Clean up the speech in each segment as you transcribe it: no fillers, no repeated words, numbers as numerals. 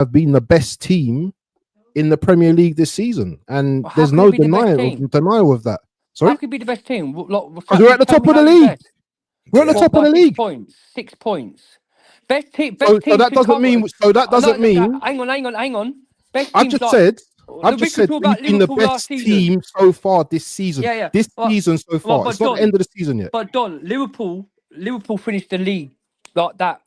have been the best team in the Premier League this season, and How there's can no it be the best team? denial of that. How Sorry, can it be the best team? because we're at the top of the league. We're at the top of By the league. 6 points. 6 points. Best So teams that can doesn't cover. mean. So that No, doesn't mean. hang on. Best I've teams just like said. I've we just can said talk we've about been the Liverpool last best season. team so far this season. Yeah, yeah. This season so far. But It's not the end of the season yet. But Don, Liverpool finished the league like that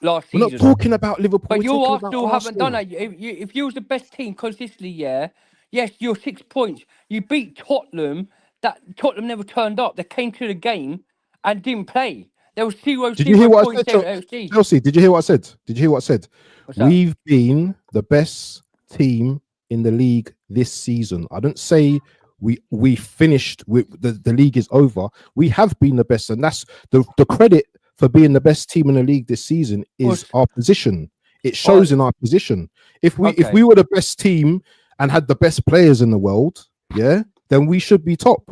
last We're not season. talking about Liverpool. But We're you talking about Arsenal haven't done Arsenal. that. If you was the best team consistently, yeah, yes, you're 6 points. You beat Tottenham. That Tottenham never turned up. They came to the game and didn't play. There was Did you hear what I said, 0.7 XG. Chelsea? Did you hear what I said? Did you hear what I said? What's that? We've been the best team in the league this season. I don't say we finished with the league is over. We have been the best, and that's the credit for being the best team in the league this season is our position. It shows in our position. If we were the best team and had the best players in the world, yeah, then we should be top,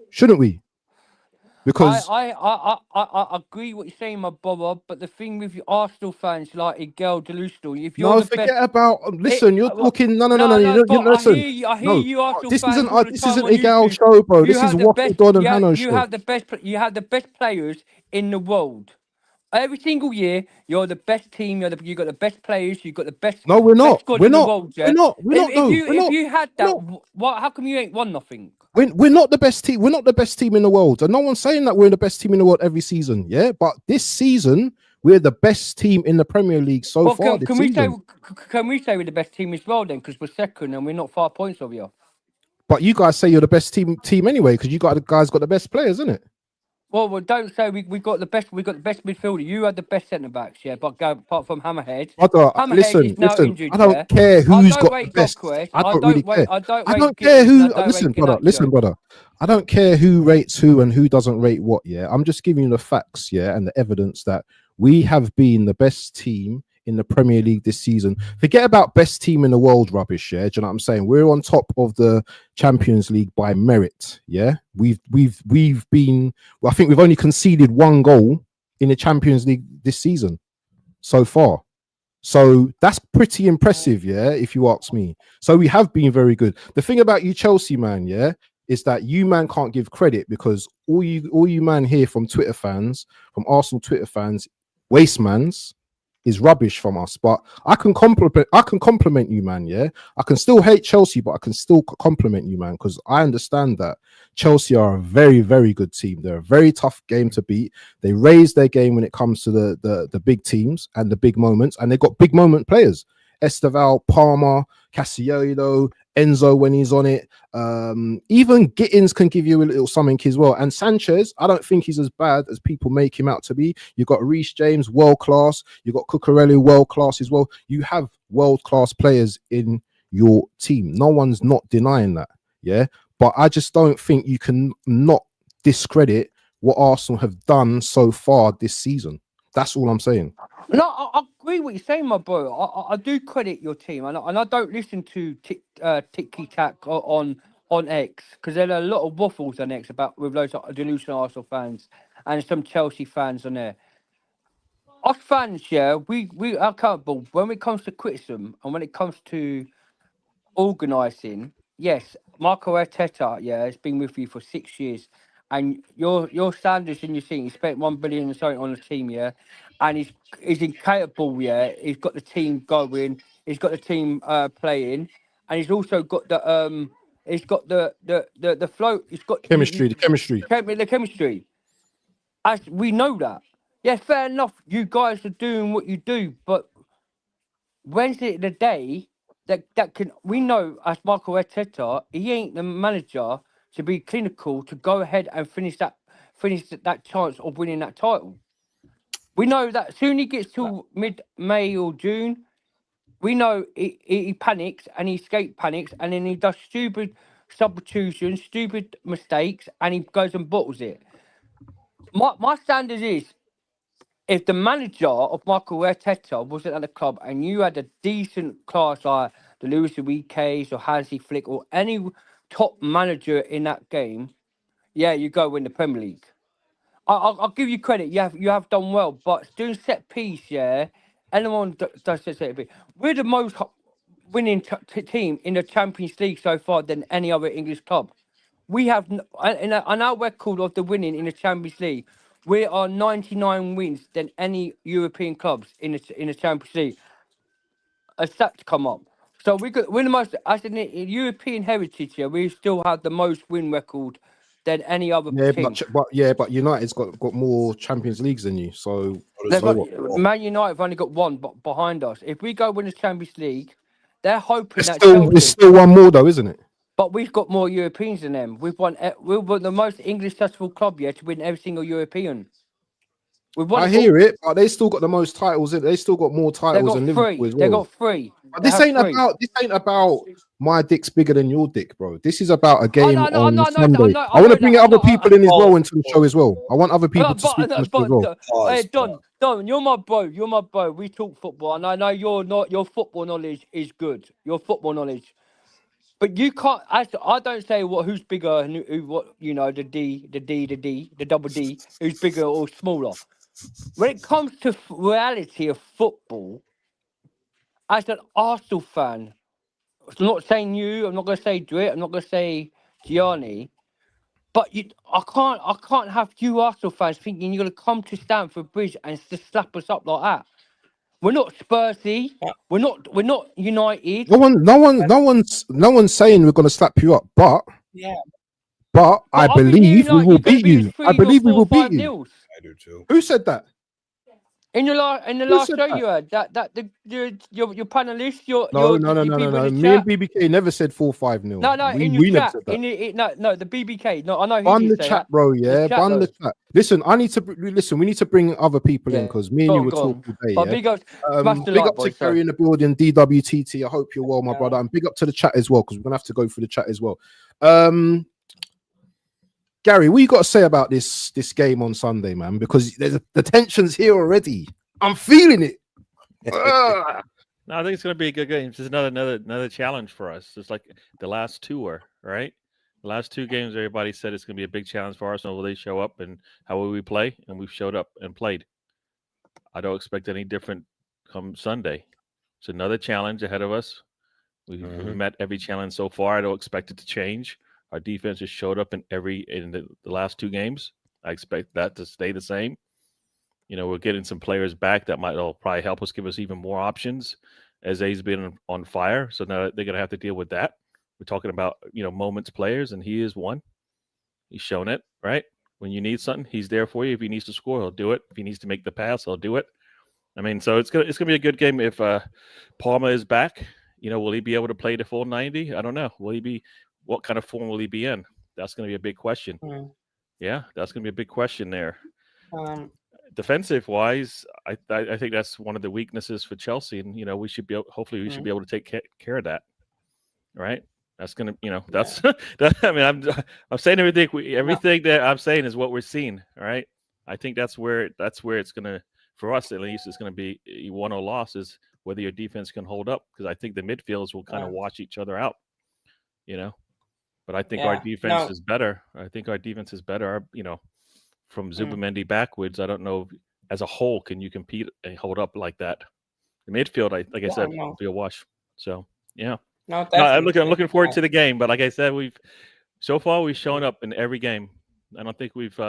shouldn't we? Because I agree what you're saying, my brother. But the thing with you Arsenal fans, like Igel delusional. If you're no, the forget best, about. Listen, you're talking. No. but Listen. I hear No, you Arsenal this fans isn't. all the This time isn't on a gal YouTube. show, bro. You This is have the best. WaffleDon and Hano You show. have the best. You have the best players in the world. Every single year, you're the best team. You got the best players. You got the best. No, we're not. Best squad We're in the not. world. We're Yeah. not. We're not. No, we're not. If you had that, No. what? How come you ain't won nothing? We're not the best team. We're not the best team in the world, and no one's saying that we're the best team in the world every season. Yeah, but this season we're the best team in the Premier League so far. Can we say we're the best team as well then? Because we're second and we're not 5 points of you. But you guys say you're the best team anyway because you got the guys got the best players, isn't it? Well, don't say we got the best. We got the best midfielder. You had the best centre backs, yeah. But apart from Hammerhead, Listen, is now injured. I don't yeah? care who's got the best. Gokwes. I don't really care. I don't care who. Listen, brother. I don't care who rates who and who doesn't rate what. Yeah, I'm just giving you the facts, yeah, and the evidence that we have been the best team in the Premier League this season. Forget about best team in the world rubbish, yeah. Do you know what I'm saying? We're on top of the Champions League by merit, yeah. We've been. Well, I think we've only conceded 1 goal in the Champions League this season so far. So that's pretty impressive, yeah, if you ask me. So we have been very good. The thing about you Chelsea, man, yeah, is that you man can't give credit because all you man hear from Twitter fans, from Arsenal Twitter fans, wastemans, is rubbish from us. But I can compliment you, man, yeah. I can still hate Chelsea, but I can still compliment you, man, because I understand that Chelsea are a very, very good team. They're a very tough game to beat. They raise their game when it comes to the big teams and the big moments, and they've got big moment players. Esteval, Palmer, Casiano, Enzo when he's on it. Even Gittins can give you a little something as well. And Sanchez, I don't think he's as bad as people make him out to be. You've got Reece James, world class. You've got Cucurella, world class as well. You have world class players in your team. No one's not denying that. Yeah. But I just don't think you can not discredit what Arsenal have done so far this season. That's all I'm saying. No, I agree what you're saying, my bro. I do credit your team, and I don't listen to Tiki Tack on X because there are a lot of waffles on X about with loads of delusional Arsenal fans and some Chelsea fans on there. Us fans, yeah, we are accountable when it comes to criticism and when it comes to organising. Yes, Marco Arteta, yeah, has been with you for 6 years, and your standards in your team. He spent 1 billion and something on the team, yeah, and he's incapable, yeah. He's got the team going. He's got the team playing, and he's also got the he's got the flow. He's got the chemistry. As we know that, yeah, fair enough. You guys are doing what you do, but when's it the day that can we know as Michael Arteta, he ain't the manager to be clinical to go ahead and finish that chance of winning that title. We know that soon he gets to mid-May or June, we know he panics and he escape panics and then he does stupid substitutions, stupid mistakes, and he goes and bottles it. My standard is if the manager of Michael Arteta wasn't at the club and you had a decent class like the Luis Enrique's or Hansi Flick or any top manager in that game, yeah, you go win the Premier League. I'll give you credit. You have done well, but doing set piece, yeah, anyone does say it, we're the most winning team in the Champions League so far than any other English club. We have on our record of the winning in the Champions League, we are 99 wins than any European clubs in the Champions League. A stat to come up. So we're the most, as in European heritage here, we still have the most win record than any other team. But United's got more Champions Leagues than you. So Man United have only got one behind us. If we go win the Champions League, they're hoping it's still one more though, isn't it? But we've got more Europeans than them. We've won the most English successful club yet to win every single European. I hear it, but they still got the most titles. They still got more titles than Liverpool as well. They got three. But this ain't about my dick's bigger than your dick, bro. This is about a game on Sunday. I want to bring other people in as well into the show as well. I want other people to speak on the show as well. Don, you're my bro. You're my bro. We talk football, and I know you're not. Your football knowledge is good. Your football knowledge. But you can't. I don't say who's bigger and who what the double D, who's bigger or smaller. When it comes to reality of football, as an Arsenal fan, I'm not saying you. I'm not going to say Dwight. I'm not going to say Gianni. But I can't have you Arsenal fans thinking you're going to come to Stamford Bridge and just slap us up like that. We're not Spursy. We're not United. No one's saying we're gonna slap you up, but I believe we will beat you. I believe we will beat you. I do too. Who said that? In the last show you heard that your panelists, no. Me and BBK never said 4-5-0. No, we never said that. The BBK. No, I know. Bun the chat, bro. Yeah, bun the chat. Listen, we need to bring other people in because me and you were talking today. But big up to Gary in the building, DWTT. I hope you're well, my brother, and big up to the chat as well because we're gonna have to go through the chat as well. Gary, what you got to say about this game on Sunday, man? Because the tension's here already. I'm feeling it. No, I think it's going to be a good game. It's just another challenge for us. It's like the last two were, right? The last two games, everybody said it's going to be a big challenge for Arsenal. Will they show up and how will we play? And we've showed up and played. I don't expect any different come Sunday. It's another challenge ahead of us. We've met every challenge so far. I don't expect it to change. Our defense has showed up in the last two games. I expect that to stay the same. We're getting some players back that will probably help us, give us even more options as A's been on fire. So now they're going to have to deal with that. We're talking about, moments players, and he is one. He's shown it, right? When you need something, he's there for you. If he needs to score, he'll do it. If he needs to make the pass, he'll do it. I mean, so it's gonna be a good game if Palmer is back. Will he be able to play the full 90? I don't know. What kind of form will he be in? That's going to be a big question. Yeah, that's going to be a big question there. Defensive wise, I think that's one of the weaknesses for Chelsea, and we should be should be able to take care of that, right? That's gonna, that's that. I mean, I'm saying everything that I'm saying is what we're seeing, all right? I think that's where it's gonna, for us at least, it's gonna be won or loss is whether your defense can hold up, because I think the midfields will kind of watch each other out, But I think our defense is better. I think our defense is better. From Zubimendi backwards, I don't know as a whole can you compete and hold up like that. The midfield, like I said, will be a wash. So yeah, I'm looking forward to the game. But like I said, we've shown up in every game. I don't think we've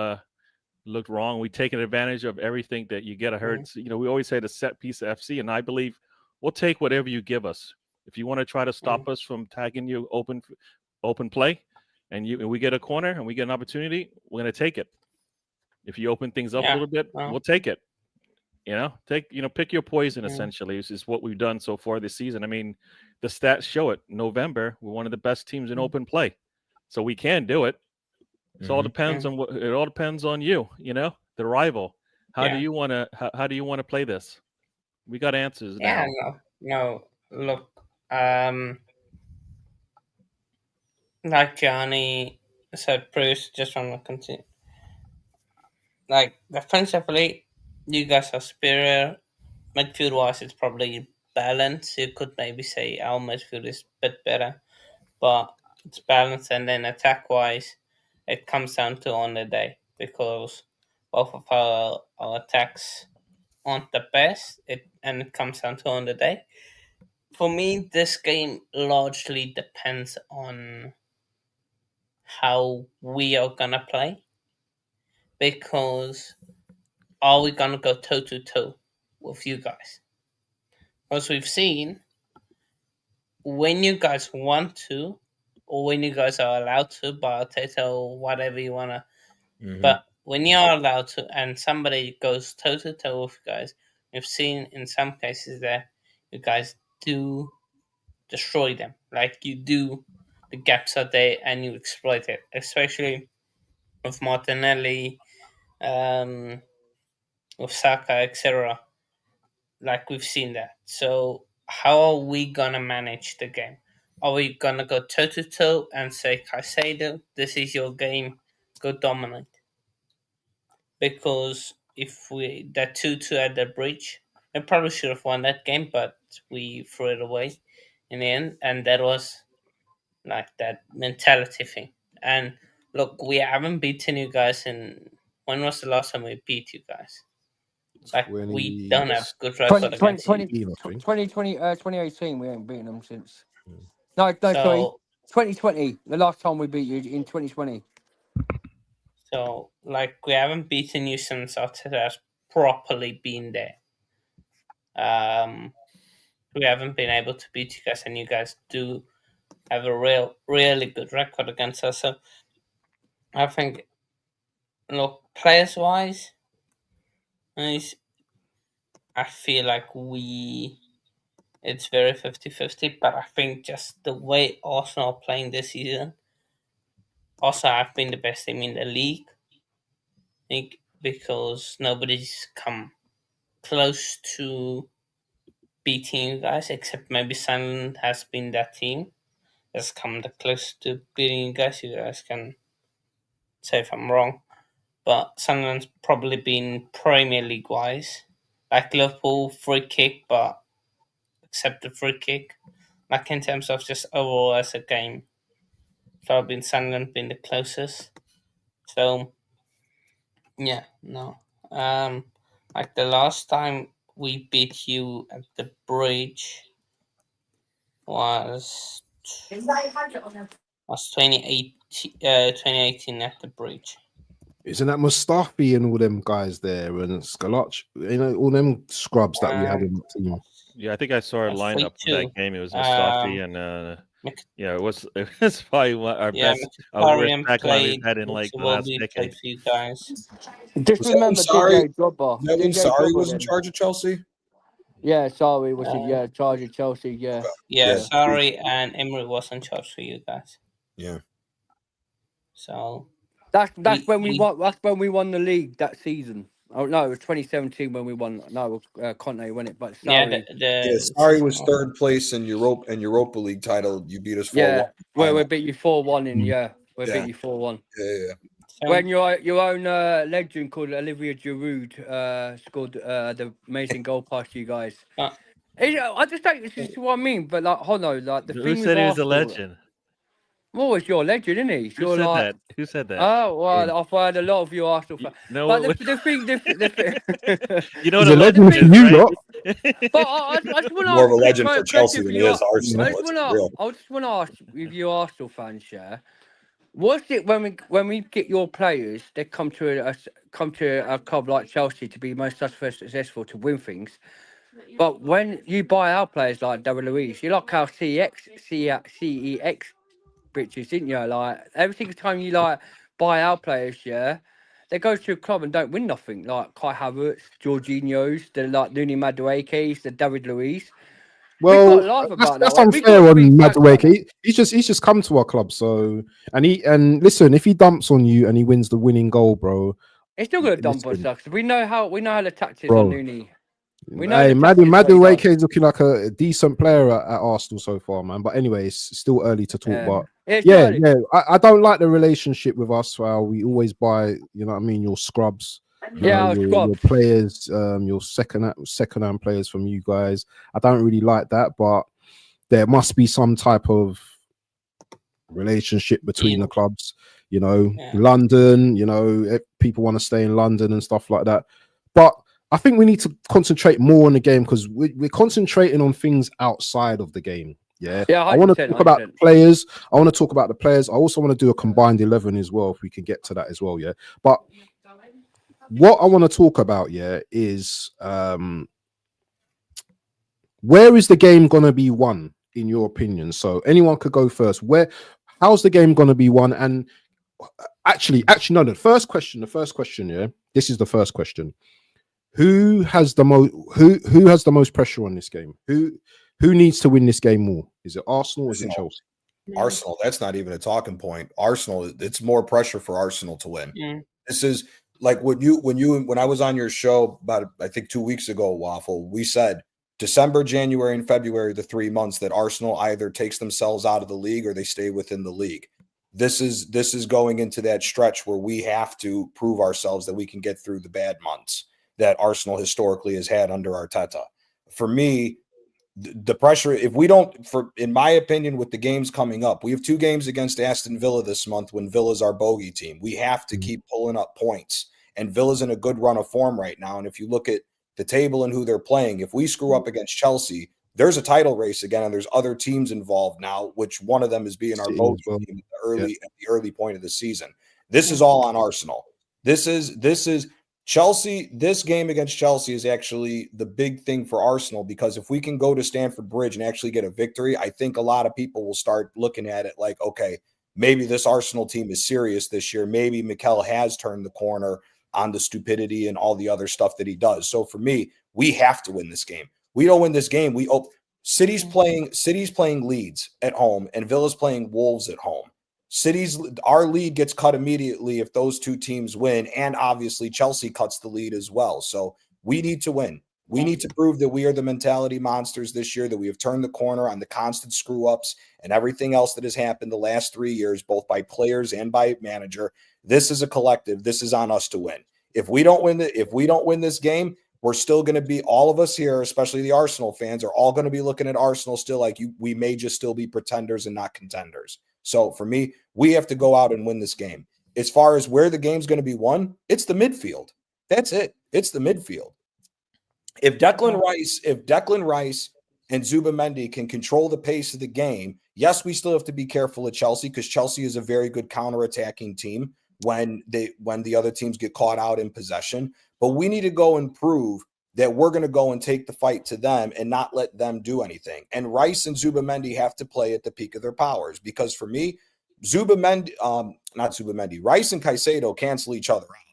looked wrong. We've taken advantage of everything that you get. I heard, we always say the set piece of FC, and I believe we'll take whatever you give us. If you want to try to stop us from tagging you open play, and we get a corner and we get an opportunity, we're going to take it. If you open things up a little bit, we'll take it. Pick your poison. Essentially, this is what we've done so far this season. I mean, the stats show it. November, we're one of the best teams in open play, so we can do it. It all depends on it all depends on you. The rival. How do you want to play this? We got answers now. No. Look, like Johnny said, Bruce, just want to continue. Like, defensively, you guys are superior. Midfield-wise, it's probably balanced. You could maybe say our midfield is a bit better, but it's balanced. And then attack-wise, it comes down to on the day, because both of our attacks aren't the best, and it comes down to on the day. For me, this game largely depends on how we are gonna play, because are we gonna go toe to toe with you guys? As we've seen, when you guys want to, or when you guys are allowed to, by Arteta or whatever you wanna, but when you are allowed to, and somebody goes toe to toe with you guys, we've seen in some cases that you guys do destroy them. Like, you do, the gaps are there and you exploit it, especially with Martinelli, with Saka, etc. Like, we've seen that. So how are we gonna manage the game? Are we gonna go toe to toe and say, Caicedo, this is your game, go dominate? Because if we that 2-2 at the bridge, we probably should have won that game, but we threw it away in the end, and that was like that mentality thing. And look, we haven't beaten you guys in. When was the last time we beat you guys? Like, we don't have good record against you. 2018, we ain't beaten them since. No, sorry. 2020, the last time we beat you in 2020. So, like, we haven't beaten you since Arteta has properly been there. We haven't been able to beat you guys, and you guys do have a really good record against us. So, I think, look, players-wise, I feel like it's very 50-50, but I think just the way Arsenal are playing this season, also have been the best team in the league. I think because nobody's come close to beating you guys, except maybe Sunderland has been that team that's come the close to beating you guys. You guys can say if I'm wrong, but Sunderland's probably been Premier League wise, like Liverpool, free kick, but except the free kick, like in terms of just overall as a game, probably Sunderland been the closest. So yeah, no, like the last time we beat you at the bridge was 2018 at the bridge. Isn't that Mustafi and all them guys there and Scalacci? You know, all them scrubs that we had in the team. Yeah, I think I saw a lineup for that game. It was Mustafi and yeah, it was probably our best worst backline we've had in like the last decade. For you guys. Just remember DJ Drogba. When Sarri was in charge of Chelsea? Yeah, Sarri was in charge of Chelsea, yeah. Yeah, Sarri and Emery was in charge for you guys. Yeah. So that's when we won the league that season. Oh no, it was 2017 when we won. No, Conte won it, but Sarri. Sarri was third place in Europa League title. You beat us 4-1. Yeah, where we beat you 4-1 in. Yeah, we beat you 4-1. Yeah. When your own legend called Olivia Giroud scored the amazing goal past you guys. I just don't. This is what I mean. But like, hold on, like the Who thing said with he was a Arsenal, legend? Well, it's your legend, isn't he? Who said that? Who said that? Oh well, I've heard a lot of you Arsenal fans. No, but the thing, you know He's what a legend for you, lot. But I just want to more of a legend for Chelsea than he is Arsenal. I just want to ask with you Arsenal fans, yeah. What's it when we get your players? They come to a club like Chelsea to be most successful, to win things. But when you buy our players like David Luiz, you like our CEX bitches, didn't you? Like every single time you like buy our players, yeah, they go to a club and don't win nothing. Like Kai Havertz, Jorginho's, the like Nuni Madueke's, the David Luiz. Well, that's unfair on Madueke. He's just come to our club, so and listen, if he dumps on you and he wins the winning goal, bro, he's still gonna dump on us. We know how the tactics on Nuni. Hey, Madueke is looking like a decent player at Arsenal so far, man. But anyway, it's still early to talk. But I don't like the relationship with us. How we always buy, you know what I mean, your scrubs. Your players, your second-hand players from you guys. I don't really like that, but there must be some type of relationship between the clubs. You know, London. You know, people want to stay in London and stuff like that. But I think we need to concentrate more on the game because we're concentrating on things outside of the game. Yeah, I want to talk about the players. I want to talk about the players. I also want to do a combined 11 as well, if we can get to that as well. Yeah, but what I want to talk about, is where is the game gonna be won, in your opinion? So anyone could go first. How's the game gonna be won? And actually, no. The first question. Yeah, this is the first question. Who has the most pressure on this game? Who needs to win this game more? Is it Arsenal or is it Chelsea? Arsenal. That's not even a talking point. Arsenal. It's more pressure for Arsenal to win. This is like when I was on your show about, I think 2 weeks ago, Waffle. We said December, January, and February, the 3 months that Arsenal either takes themselves out of the league or they stay within the league. This is going into that stretch where we have to prove ourselves that we can get through the bad months that Arsenal historically has had under Arteta. For me, the pressure, if we don't, in my opinion, with the games coming up, we have 2 games against Aston Villa this month when Villa's our bogey team. We have to keep pulling up points, and Villa's in a good run of form right now. And if you look at the table and who they're playing, if we screw up against Chelsea, there's a title race again, and there's other teams involved now, which one of them is being our bogey team at the early point of the season. This is all on Arsenal. This is Chelsea. This game against Chelsea is actually the big thing for Arsenal, because if we can go to Stamford Bridge and actually get a victory, I think a lot of people will start looking at it like, okay, maybe this Arsenal team is serious this year. Maybe Mikel has turned the corner on the stupidity and all the other stuff that he does. So for me, we have to win this game. We don't win this game. City's playing Leeds at home and Villa's playing Wolves at home. Our lead gets cut immediately if those 2 teams win, and obviously Chelsea cuts the lead as well. So we need to win. We need to prove that we are the mentality monsters this year, that we have turned the corner on the constant screw-ups and everything else that has happened the last 3 years, both by players and by manager. This is a collective. This is on us to win. If we don't win this game, we're still going to be, all of us here, especially the Arsenal fans, are all going to be looking at Arsenal still like we may just still be pretenders and not contenders. So for me, we have to go out and win this game. As far as where the game's going to be won, it's the midfield. That's it. It's the midfield. If Declan Rice and Zubamendi can control the pace of the game, yes, we still have to be careful at Chelsea, because Chelsea is a very good counterattacking team when the other teams get caught out in possession. But we need to go and prove that we're going to go and take the fight to them and not let them do anything. And Rice and Zubamendi have to play at the peak of their powers, because for me, Rice and Caicedo cancel each other out.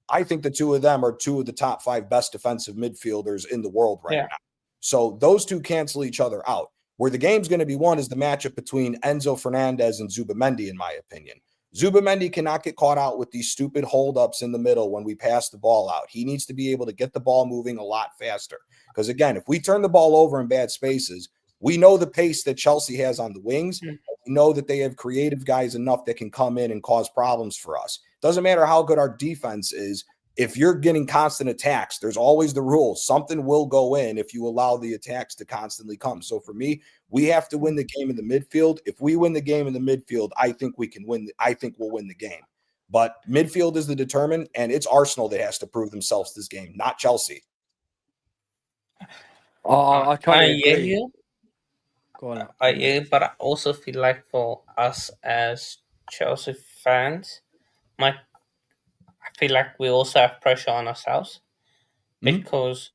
I think the 2 of them are 2 of the top 5 best defensive midfielders in the world right now. So those 2 cancel each other out. Where the game's going to be won is the matchup between Enzo Fernandez and Zubamendi, in my opinion. Zubamendi cannot get caught out with these stupid holdups in the middle when we pass the ball out. He needs to be able to get the ball moving a lot faster. Because again, if we turn the ball over in bad spaces, we know the pace that Chelsea has on the wings. We know that they have creative guys enough that can come in and cause problems for us. Doesn't matter how good our defense is. If you're getting constant attacks, there's always the rule. Something will go in if you allow the attacks to constantly come. So for me, we have to win the game in the midfield. If we win the game in the midfield, I think we can win. I think we'll win the game. But midfield is the determinant, and it's Arsenal that has to prove themselves this game, not Chelsea. I totally hear agree. you. Go on. I hear, but I also feel like for us as Chelsea fans, I feel like we also have pressure on ourselves, because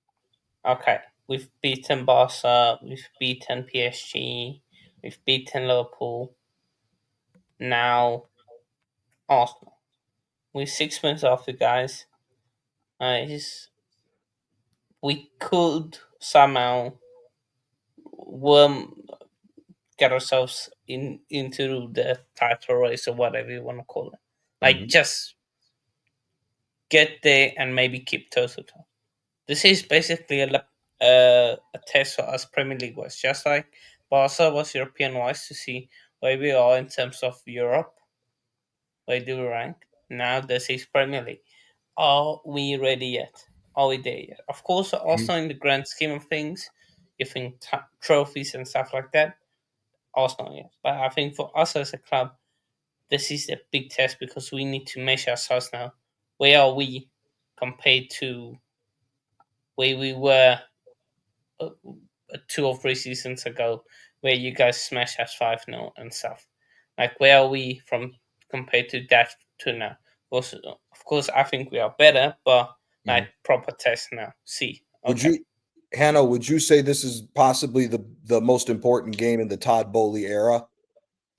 okay, we've beaten Barca, we've beaten PSG, we've beaten Liverpool. Now Arsenal, we're 6 months off, you guys. We could somehow get ourselves into the title race or whatever you want to call it. Like just get there and maybe keep toe-to-toe. This is basically a test for us Premier League wise, just like Barca was European wise, to see where we are in terms of Europe. Where do we rank? Now this is Premier League. Are we ready yet? Are we there yet? Of course, also in the grand scheme of things, you think trophies and stuff like that, Arsenal, yes. But I think for us as a club, this is a big test, because we need to measure ourselves now. Where are we compared to where we were 2 or 3 seasons ago, where you guys smashed us 5-0 and stuff. Like, where are we from compared to that to now? Also, of course, I think we are better, but like proper test now. See, would you, Hannah? Would you say this is possibly the most important game in the Todd Boehly era?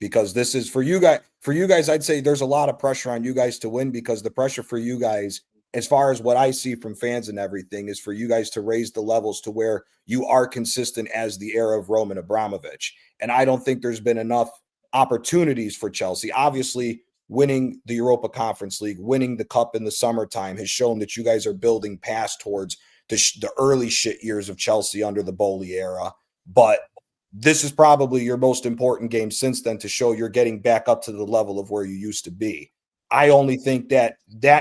Because this is for you guys. For you guys, I'd say there's a lot of pressure on you guys to win, because the pressure for you guys, as far as what I see from fans and everything, is for you guys to raise the levels to where you are consistent as the era of Roman Abramovich. And I don't think there's been enough opportunities for Chelsea. Obviously, winning the Europa Conference League, winning the Cup in the summertime has shown that you guys are building past towards the early shit years of Chelsea under the Boehly era. But this is probably your most important game since then, to show you're getting back up to the level of where you used to be. I only think that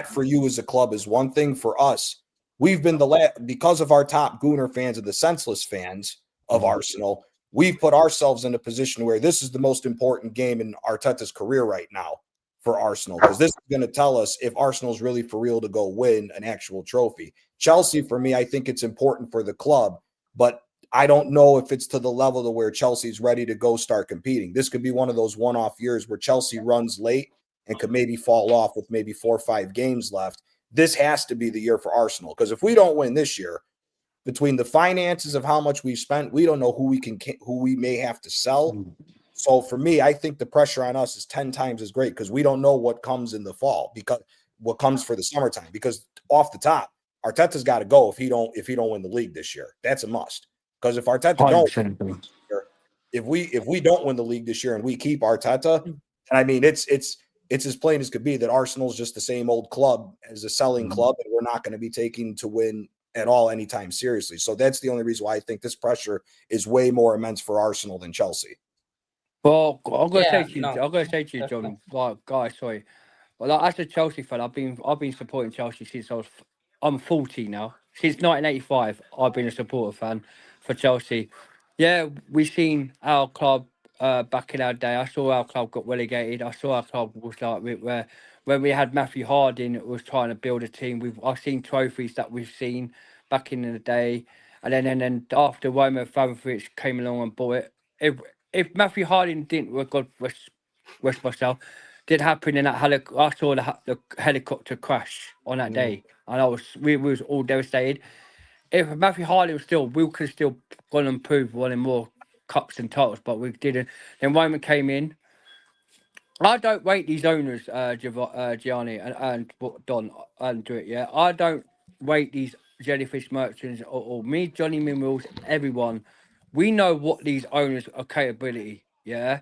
for you as a club is one thing. For us, we've been because of our top Gooner fans and the senseless fans of Arsenal, we've put ourselves in a position where this is the most important game in Arteta's career right now for Arsenal, because this is going to tell us if Arsenal's really for real to go win an actual trophy. Chelsea, for me, I think it's important for the club, but I don't know if it's to the level to where Chelsea's ready to go start competing. This could be one of those one-off years where Chelsea runs late and could maybe fall off with maybe 4 or 5 games left. This has to be the year for Arsenal, because if we don't win this year, between the finances of how much we've spent, we don't know who we may have to sell. So for me, I think the pressure on us is 10 times as great, because we don't know what comes in the fall, because what comes for the summertime. Because off the top, Arteta's got to go if he don't win the league this year. That's a must. Because if Arteta don't, if we don't win the league this year and we keep Arteta, and I mean it's as plain as could be that Arsenal's just the same old club as a selling club, and we're not going to be taking to win at all anytime seriously. So that's the only reason why I think this pressure is way more immense for Arsenal than Chelsea. Well, I'm gonna say to you, John. Like, guys, sorry. Well, like, as a Chelsea fan, I've been supporting Chelsea since I'm 40 now. Since 1985, I've been a supporter fan for Chelsea. Yeah, we've seen our club back in our day. I saw our club got relegated. I saw our club was like where when we had Matthew Harding was trying to build a team. I've seen trophies that we've seen back in the day, and then after Roman Abramovich came along and bought it. If Matthew Harding didn't, God rest myself, did happen in that I saw the helicopter crash on that day, and we was all devastated. If Matthew Harley was still, we could still gone and proved wanting more cups and titles, but we didn't. Then Roman came in. I don't rate these owners, Gianni and Don and do it. Yeah, I don't rate these jellyfish merchants or me, Johnny Minerals, everyone. We know what these owners are capability. Yeah,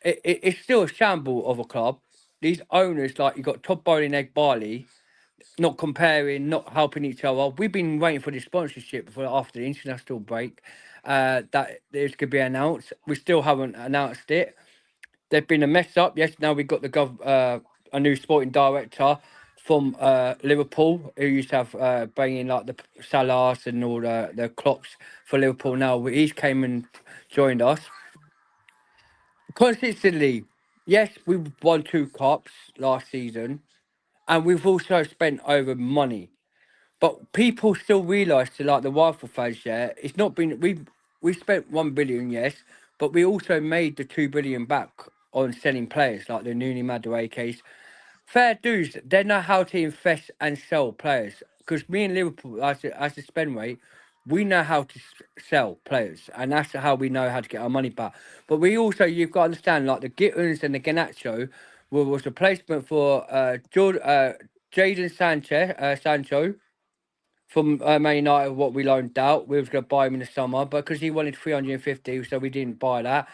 it's still a shamble of a club. These owners, like you got Todd Bowling, Egg Barley, not comparing, not helping each other. We've been waiting for this sponsorship for after the international break, that this could be announced. We still haven't announced it. There's been a mess up. Yes, now we've got a new sporting director from Liverpool who used to have bringing like the Salahs and all the clocks for Liverpool. Now he's came and joined us consistently. Yes, we've won 2 cups last season, and we've also spent over money. But people still realise, to like the rifle fans, yeah, it's not been we spent 1 billion, yes, but we also made the 2 billion back on selling players like the Nuni Madueke case. Fair dues, they know how to invest and sell players. Because me and Liverpool, as a spend rate, we know how to sell players, and that's how we know how to get our money back. But we also, you've got to understand, like the Gittins and the Ganacho was a replacement for Jadon Sancho from Man United, what we loaned out. We was going to buy him in the summer, but because he wanted 350, so we didn't buy that.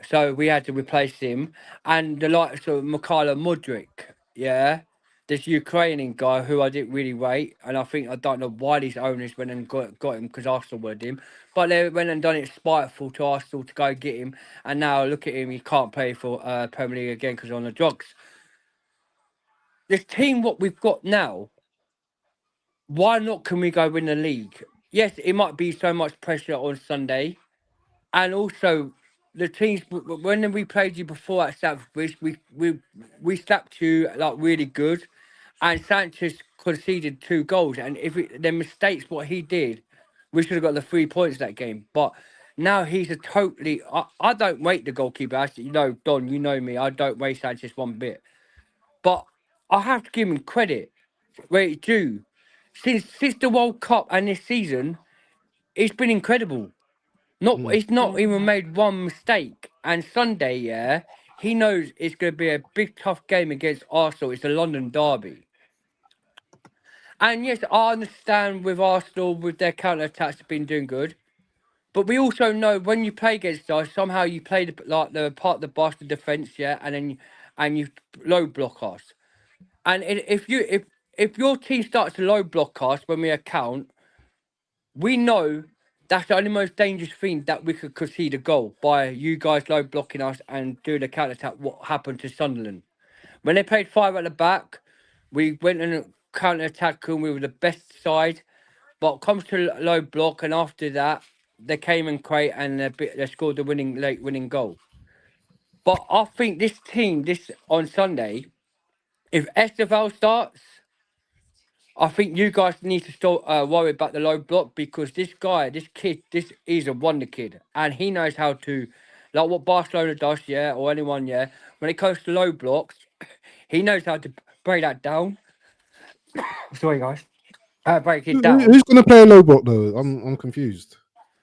So we had to replace him. And the likes of Mikhailo Mudryk, yeah, this Ukrainian guy who I didn't really rate. And I don't know why these owners went and got him, because Arsenal wanted him. But they went and done it spiteful to Arsenal to go get him. And now look at him, he can't play for Premier League again because on the drugs. This team, what we've got now, why not can we go win the league? Yes, it might be so much pressure on Sunday. And also, the teams, when we played you before at Stamford Bridge, we slapped you like really good. and Sanchez conceded 2 goals. And if the mistakes what he did, we should have got the 3 points that game. But now he's a totally. I don't rate the goalkeeper. Actually, Don, you know me. I don't rate Sanchez one bit. But I have to give him credit where it's due. Since the World Cup and this season, it's been incredible. He's not even made one mistake. And Sunday, yeah, he knows it's going to be a big, tough game against Arsenal. It's the London derby. And yes, I understand with Arsenal, with their counter-attacks, have been doing good. But we also know when you play against us, somehow you play the part of the Boston defence, yeah, and you low block us. And if your team starts to low block us when we account, we know that's the only most dangerous thing that we could concede a goal by you guys low blocking us and doing a counter attack. What happened to Sunderland when they played 5 at the back? We went and counter attack and we were the best side. But it comes to low block, and after that, they came and create and they scored the late winning goal. But I think this team, on Sunday, if Esteval starts, I think you guys need to start worry about the low block, because this kid, is a wonder kid, and he knows how to, like what Barcelona does, yeah, or anyone, yeah. When it comes to low blocks, he knows how to break that down. Sorry, guys. Break it down. Who's going to play a low block though? I'm confused.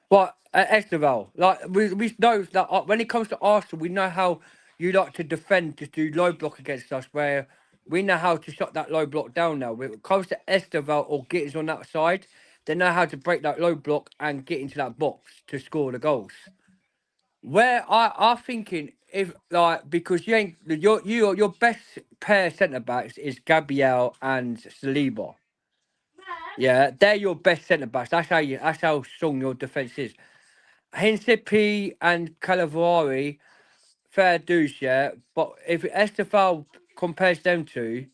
But Esteval, like we know that when it comes to Arsenal, we know how you like to defend, to do low block against us, where we know how to shut that low block down now. When it comes to Esteval or Gittins on that side, they know how to break that low block and get into that box to score the goals. Where I'm thinking, if like, because your best pair centre backs is Gabriel and Saliba. Yeah, they're your best centre backs. That's how strong your defence is. Hinsipi and Calavari, fair dues, yeah. But if Estefan compares them to,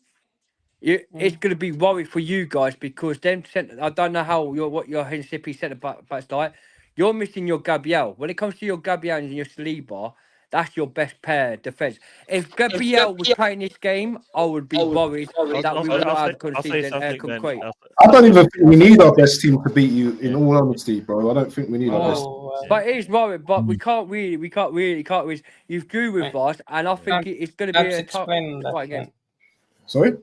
it's going to be worry for you guys, because I don't know what your Hinsipi centre backs like. You're missing your Gabriel. When it comes to your Gabriel and your Saliba, that's your best pair defence. If Gabriel was playing this game, I would be worried that we would not have conceded and concrete. I don't even think we need our best team to beat you. In all honesty, bro, I don't think we need our best. But it is worried. But we can't really. You've drew with us, and I think it's going to be a tough fight again. Sorry.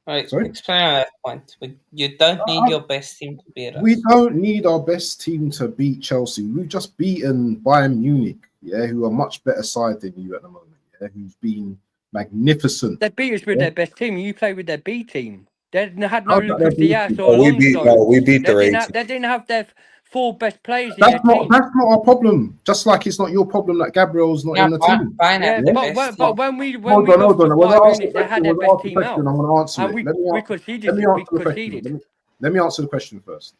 Right, sorry? Explain on that point. You don't need your best team to beat us. We don't need our best team to beat Chelsea. We've just beaten Bayern Munich, yeah, who are much better side than you at the moment, yeah, who's been magnificent. They beat us with their best team. You play with their B team. They had no Lucas Diaz or Alonso. We beat their A team. They didn't have their 4 best players in their team. That's not our problem. Just like it's not your problem that Gabriel's not in the team. But when we hold on. They had their best team out. I'm going to answer it. We conceded. Let me answer the question first.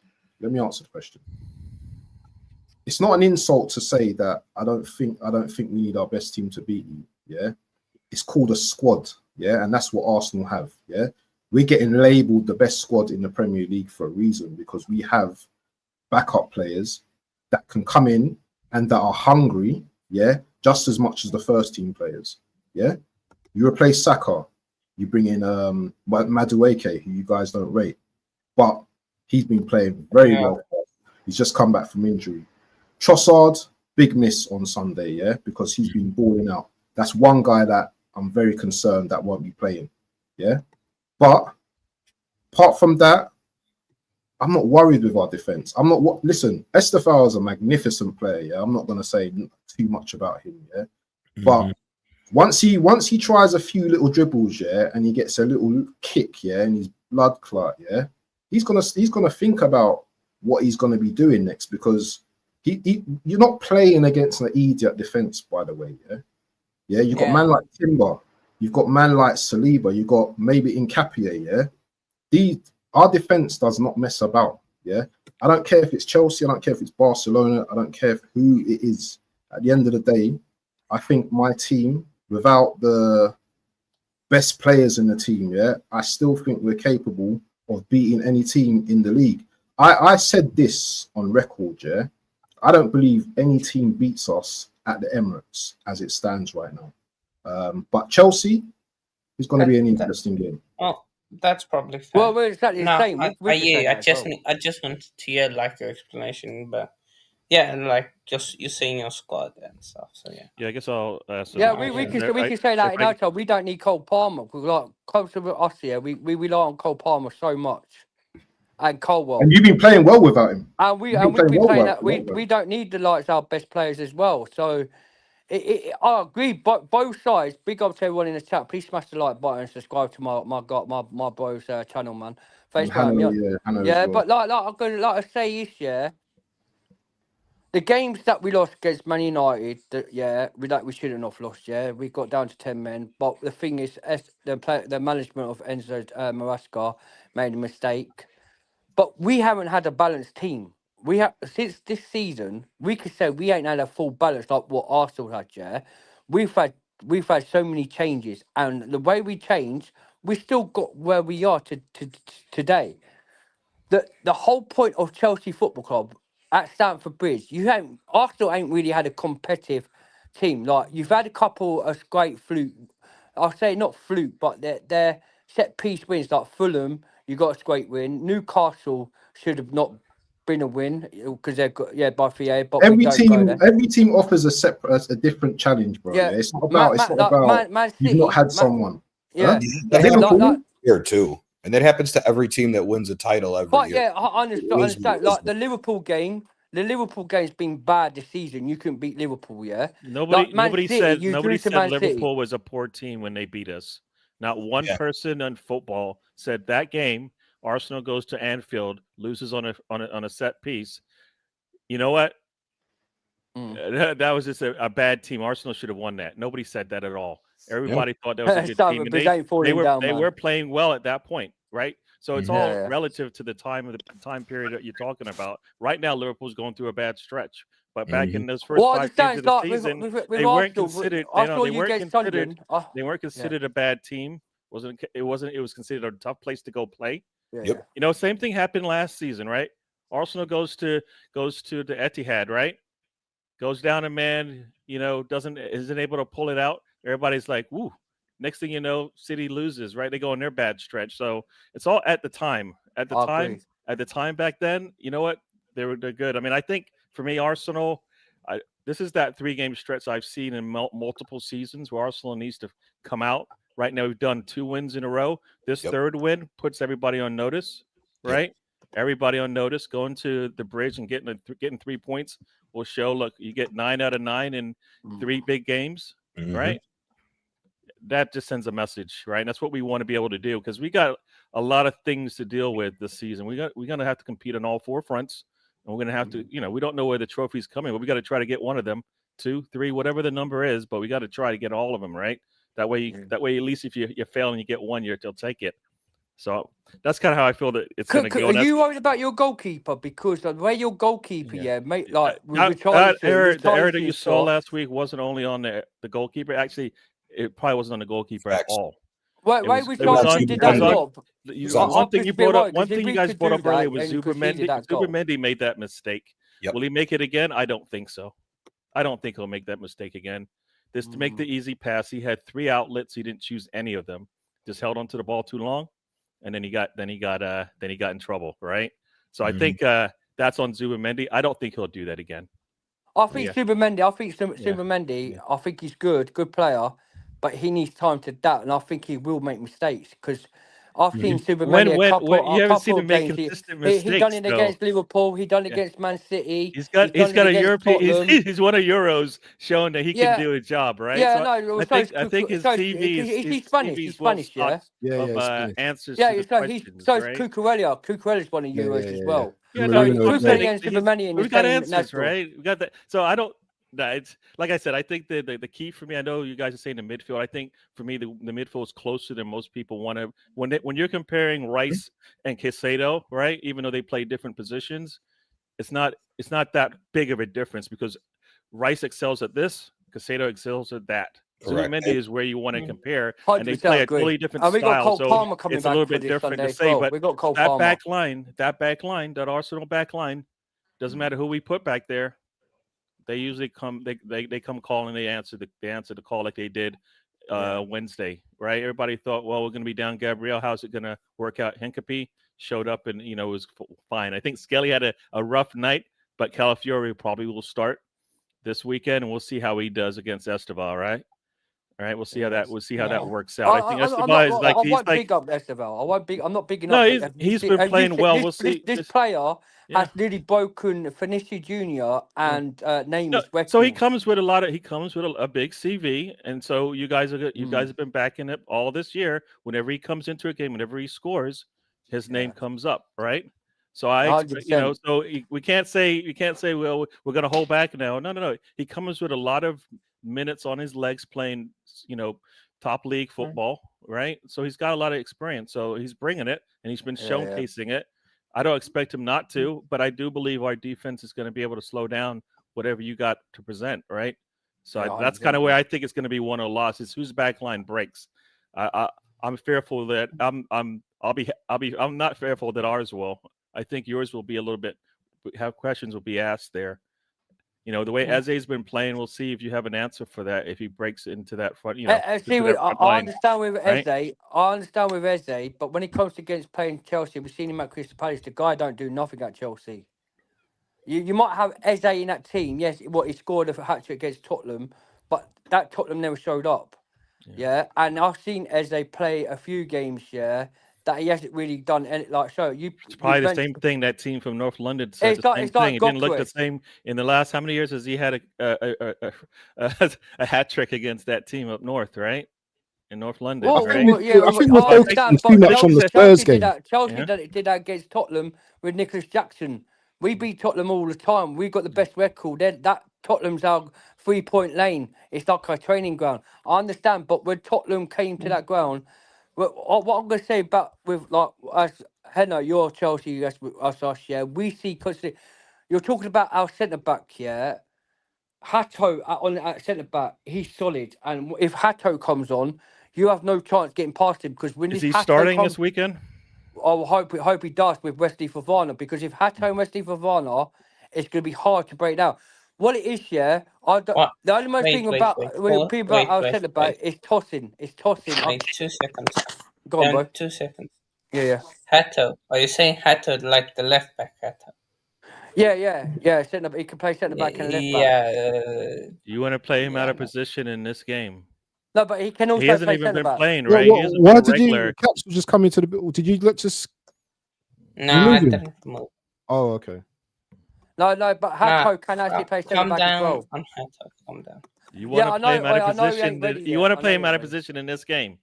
It's not an insult to say that I don't think we need our best team to beat you. Yeah, it's called a squad. Yeah, and that's what Arsenal have. Yeah, we're getting labelled the best squad in the Premier League for a reason, because we have backup players that can come in and that are hungry, yeah, just as much as the first team players. Yeah, you replace Saka, you bring in Madueke, who you guys don't rate, but he's been playing very well. He's just come back from injury. Trossard, big miss on Sunday, yeah, because he's been balling out. That's one guy that I'm very concerned that won't be playing, yeah. But apart from that, I'm not worried with our defense. Listen, Estefan is a magnificent player. Yeah, I'm not going to say too much about him. Yeah, but once he tries a few little dribbles, yeah, and he gets a little kick, yeah, and his blood clot, yeah, he's gonna think about what he's gonna be doing next, because you're not playing against an idiot defense, by the way. Yeah, you've got man like Timber, you've got man like Saliba, you've got maybe Nkapie, yeah. Our defense does not mess about. Yeah, I don't care if it's Chelsea, I don't care if it's Barcelona, I don't care who it is. At the end of the day, I think my team, without the best players in the team, yeah, I still think we're capable of beating any team in the league. I said this on record, yeah. I don't believe any team beats us at the Emirates as it stands right now. But Chelsea is going to be an interesting game. Well, that's probably fair. Well, we're exactly the same. I just wanted to hear like your explanation, but yeah, like just you seeing your squad and stuff. So yeah. Yeah, I guess I'll ask. Yeah, we can say that in our time. We don't need Cole Palmer. We like close to us here. We rely on Cole Palmer so much, and Colwell. And you've been playing well without him. And we've been playing that. We don't need the likes of our best players as well. So I agree. But both sides. Big up to everyone in the chat. Please smash the like button and subscribe to my bro's channel, man. Thanks for having me. Yeah, but like I'm gonna like I say this, yeah. The games that we lost against Man United, we shouldn't have lost. Yeah, we got down to 10 men. But the thing is, the management of Enzo Maresca made a mistake. But we haven't had a balanced team. We have since this season. We could say we ain't had a full balance like what Arsenal had. Yeah, we've had so many changes, and the way we changed, we still got where we are today. The whole point of Chelsea Football Club at Stamford Bridge, Arsenal ain't really had a competitive team. Like you've had a couple of great fluke. I'll say not fluke, but they're set piece wins like Fulham. You got a great win. Newcastle should have not been a win because they've got by VA. But every team offers a different challenge, bro. Yeah, it's not about Man City, you've not had someone. Yeah, here too. And that happens to every team that wins a title every year. Yeah, I understand. Like the Liverpool game's been bad this season. You couldn't beat Liverpool, yeah. Nobody said Liverpool was a poor team when they beat us. Not one person in football said that game. Arsenal goes to Anfield, loses on a set piece. You know what? That was just a bad team. Arsenal should have won that. Nobody said that at all. Everybody thought that was a good team. And they were playing well at that point, right? So it's all relative to the time period that you're talking about. Right now, Liverpool's going through a bad stretch. But back in those first 5 games of the season, they weren't considered. They weren't considered a bad team. It was considered a tough place to go play. Yep. You know, same thing happened last season, right? Arsenal goes to the Etihad, right? Goes down and man, isn't able to pull it out. Everybody's like, woo. Next thing you know, City loses, right? They go on their bad stretch. So it's all at the time. At the time back then, you know what? They're good. I mean, I think for me, Arsenal, this is that 3-game stretch I've seen in multiple seasons where Arsenal needs to come out. Right now, we've done 2 wins in a row. This third win puts everybody on notice, right? Yep. Everybody on notice. Going to the bridge and getting 3 points will show. Look, you get 9 out of 9 in 3 big games, right? That just sends a message, right? And that's what we want to be able to do because we got a lot of things to deal with this season. We're gonna have to compete on all 4 fronts, and we're gonna have to. We don't know where the trophy's coming, but we got to try to get one of them, 2, 3, whatever the number is. But we got to try to get all of them, right? That way, at least if you fail and you get 1, you'll take it. So that's kind of how I feel that it's going to go. Are you worried about your goalkeeper? Because the way your goalkeeper, mate, like the error that you saw last week wasn't only on the goalkeeper. Actually, it probably wasn't on the goalkeeper at all. One thing you guys brought up earlier was Zubimendi. Zubimendi made that mistake. Yep. Will he make it again? I don't think so. I don't think he'll make that mistake again. This to make the easy pass. He had 3 outlets. He didn't choose any of them. Just held onto the ball too long, and then he got in trouble. Right. So I think that's on Zubimendi. I don't think he'll do that again. I think Zubimendi. I think he's good player, but he needs time to adapt, and I think he will make mistakes because I've seen Zubimendi you haven't seen him make consistent mistakes. He done it against Liverpool. He done it against Man City. He's got a European. He's won a Euros, showing that he can do a job, right? Yeah, I think his CV is he's Spanish, answers to the questions, right? Cucurella. Cucurella's won a Euros as well. Yeah, we've got answers, right? We got that. So I don't. It's like I said. I think the key for me. I know you guys are saying the midfield. I think for me the midfield is closer than most people want to. When you're comparing Rice and Caicedo, right? Even though they play different positions, it's not that big of a difference because Rice excels at this, Caicedo excels at that. Zubimendi is where you want to compare, and they play a totally different style. So it's a little bit different to say. But that back line, that Arsenal back line, doesn't matter who we put back there. They usually come. They come calling. They answer the call like they did Wednesday, right? Everybody thought, well, we're going to be down Gabriel. How's it going to work out? Hincapie showed up and, was fine. I think Skelly had a rough night, but Calafiore probably will start this weekend, and we'll see how he does against Esteval, right? All right, we'll see how that works out. I think Esteval is like I won't big up Esteval. I'm not big enough. No, he's been playing well. We'll see. This player has really broken Finissi Jr. and Namath's record. So he comes with a big CV, and so you guys have been backing it all this year. Whenever he comes into a game, whenever he scores, his name comes up, right? So so we can't say well we're going to hold back now. No. He comes with a lot of minutes on his legs playing, top league football, right? So he's got a lot of experience. So he's bringing it, and he's been showcasing it. I don't expect him not to, but I do believe our defense is going to be able to slow down whatever you got to present, right? So that's kind of where I think it's going to be one of the losses. Whose back line breaks? I'm fearful that I'm not fearful that ours will. I think yours will be a little bit. Have questions will be asked there. The way Eze's been playing, we'll see if you have an answer for that. If he breaks into that front, I understand with Eze. I understand with Eze, but when it comes to against playing Chelsea, we've seen him at Crystal Palace. The guy don't do nothing at Chelsea. You might have Eze in that team. Yes, he scored a hat trick against Tottenham, but that Tottenham never showed up. Yeah, and I've seen Eze play a few games. Yeah. That he hasn't really done any It's probably the same thing that team from North London said. The same thing. It didn't look the same in the last. How many years has he had a hat trick against that team up north, right? In North London. I think we're focusing too much on the Spurs game. Chelsea did that against Tottenham with Nicholas Jackson. We beat Tottenham all the time. We got the best record. That Tottenham's our 3-point lane. It's like our training ground. I understand, but when Tottenham came to that ground. Well, what I'm going to say about with us, Henno, you're Chelsea, us, yeah. We see constantly. You're talking about our centre back, yeah. Hato at centre back, he's solid, and if Hato comes on, you have no chance getting past him because when is he starting this weekend? I hope he does with Wesley Fofana because if Hato and Wesley Fofana, it's going to be hard to break down. What it is, yeah. The only most thing about our centre back is tossing. It's tossing. Wait 2 seconds. Go on, bro. 2 seconds. Yeah. Hato. Are you saying Hato like the left back Hato? Yeah. He can play centre back and left back. Yeah. You want to play him out of position in this game? No, but he can also. He hasn't play even been back. playing, right? Why did you? Caps just come into the. Did you look to? No, I didn't move. Oh, okay. No, but Hato can actually play centre back as well. Calm down. You want to play him out of position? You want to play him out of position in this game?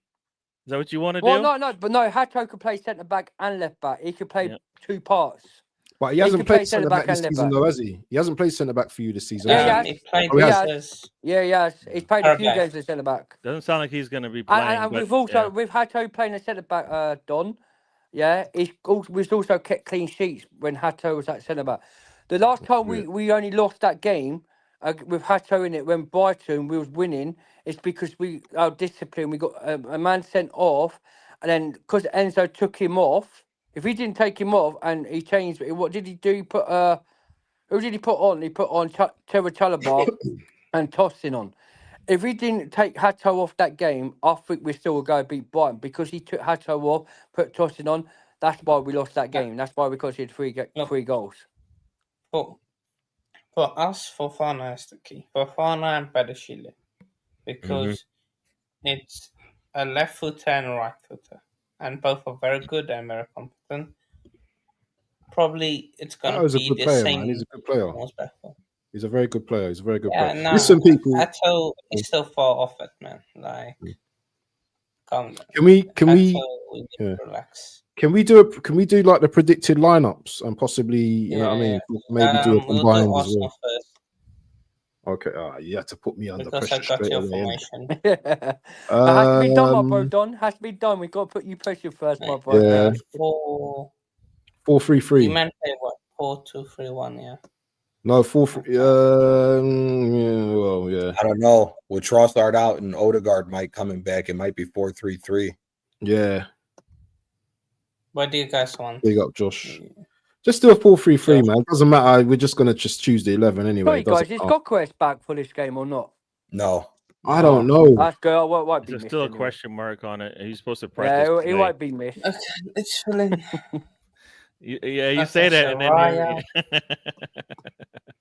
Is that what you want to do? Well, no, Hato can play centre back and left back. He can play two parts. But he hasn't played centre back this season, though, has he? He hasn't played centre back for you this season. He played. He's played a few games as centre back. Doesn't sound like he's going to be playing. And we've also with Hato playing a centre back, Don. Yeah, we've also kept clean sheets when Hato was at centre back. The last time we only lost that game with Hato in it when Brighton we was winning, it's because our discipline. We got a man sent off, and then because Enzo took him off. If he didn't take him off and he changed, what did he do? He put who did he put on? He put on Terra Chalobah and Tosin on. If he didn't take Hato off that game, I think we still would go beat Brighton because he took Hato off, put Tosin on. That's why we lost that game. That's why we conceded three goals. For us, Fofana is the key. Fofana and Badashile. Because it's a left footer and a right footer. And both are very good and very competent. Probably it's going to be the player, same. Man. He's a good player. He's a very good player. He's a very good player. No, listen, people. Hato is still far off it, man. Like, calm down. Can we relax? Can we do like the predicted lineups and possibly you know what I mean? Maybe do a combined as well. First. Okay, you had to put me under Because pressure I got straight your away. formation. It has to be done, my bro. Don has to be done. We've got to put you pressure first, my bro. Yeah. 4-3-3. You meant play what? 4-2-3-1, yeah. No, 4-3. Yeah. I don't know. With Trossard out and Odegaard might coming back, it might be 4-3-3. Yeah. What do you guys want? Big up, Josh. Just do a 4-3-3, man. It doesn't matter. We're just gonna just choose the 11 anyway. Sorry, guys, is Gokwes back for this game or not? No. I don't know. That's good. I won't be There's missed still a anyway. question mark on it. He's supposed to practice. Yeah, today. he won't be missed. Okay, it's filling. You Okay, say that, so and then Raya.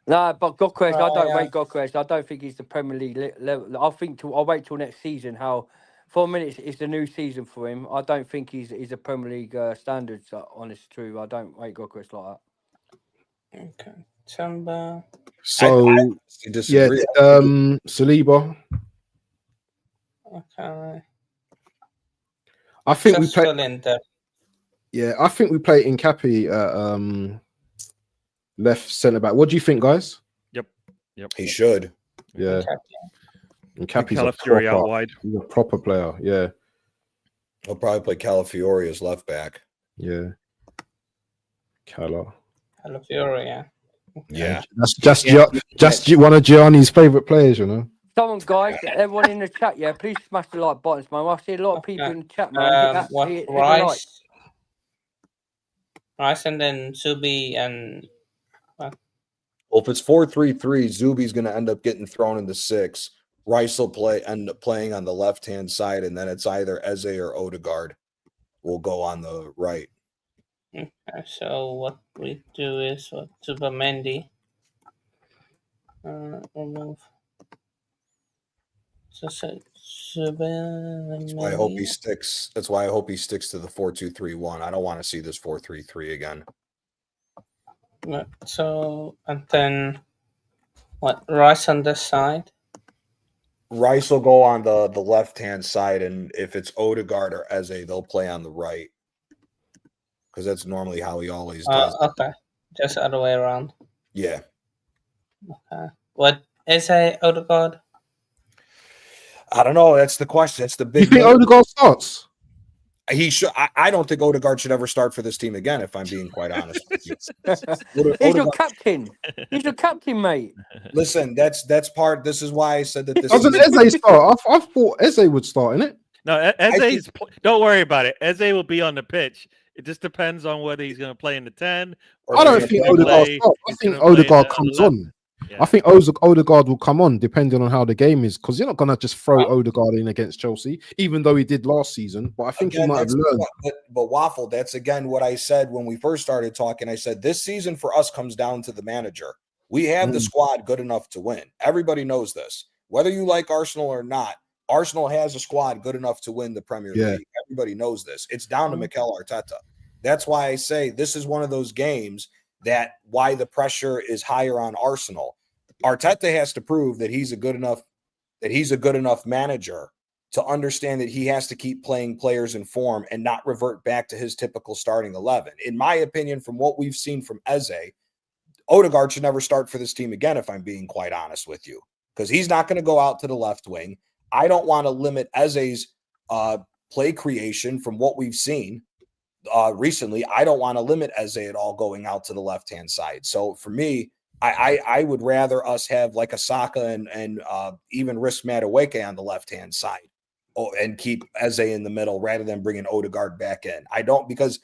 No, but Goldcrest, I don't Raya. rate Goldcrest. I don't think he's the Premier League level. I think I'll wait till next season. How 4 minutes is the new season for him. I don't think he's a Premier League standards. Honest truth, I don't rate Goldcrest like that. Okay, Chamba. So I disagree. Saliba. Okay. I think Just we play. fill in the. Yeah, I think we play Incapi left centre back. What do you think, guys? Yep. He should. Yeah, Incapi's Calafiori out wide. He's a proper player. Yeah, He'll probably play Calafiori as left back. yeah. Calafiori. Yeah. Yeah, That's just one of Gianni's favourite players, you know. Someone, guys, everyone in the chat, yeah, please smash the like buttons, man. I see a lot of people in the chat, man. Hit the like. Rice and then Zubi and. Well, if it's 4-3-3, Zubi's going to end up getting thrown into 6. Rice will end up playing on the left-hand side, and then it's either Eze or Odegaard will go on the right. Okay, so what we do is Zubamendi. Remove. So Zubamendi. That's why I hope he sticks. That's why I hope he sticks to the 4-2-3-1. I don't want to see this 4-3-3 again. So and then what? Rice on this side. Rice will go on the left-hand side, and if it's Odegaard or Eze, they'll play on the right. Because that's normally how he always does. Okay. Just other way around. Yeah. Okay. What is Odegaard? I don't know. That's the question. That's the big. You think Odegaard starts? He should. I don't think Odegaard should ever start for this team again. If I'm being quite honest with you, He's your captain. He's your captain, mate. Listen, that's part. This is why I said that this. Doesn't Eze start? I thought Eze would start in it. No, Eze's. Don't worry about it. Eze will be on the pitch. It just depends on whether he's going to play in the 10. I don't think Odegaard starts. I think Odegaard comes on. Yeah. I think Odegaard will come on depending on how the game is, because you're not going to just throw Odegaard in against Chelsea, even though he did last season. But I think he might have learned. But Waffle, that's again what I said when we first started talking. I said this season for us comes down to the manager. We have the squad good enough to win. Everybody knows this. Whether you like Arsenal or not, Arsenal has a squad good enough to win the Premier League. Everybody knows this. It's down to Mikel Arteta. That's why I say this is one of those games that why the pressure is higher on Arsenal. Arteta has to prove that he's a good enough manager to understand that he has to keep playing players in form and not revert back to his typical starting 11. In my opinion, from what we've seen from Eze, Odegaard should never start for this team again, if I'm being quite honest with you, because he's not going to go out to the left wing. I don't want to limit Eze's play creation from what we've seen recently. I don't want to limit Eze at all going out to the left-hand side. So for me, I would rather us have like a Saka and even risk Madueke on the left-hand side and keep Eze in the middle rather than bringing Odegaard back in. I don't, because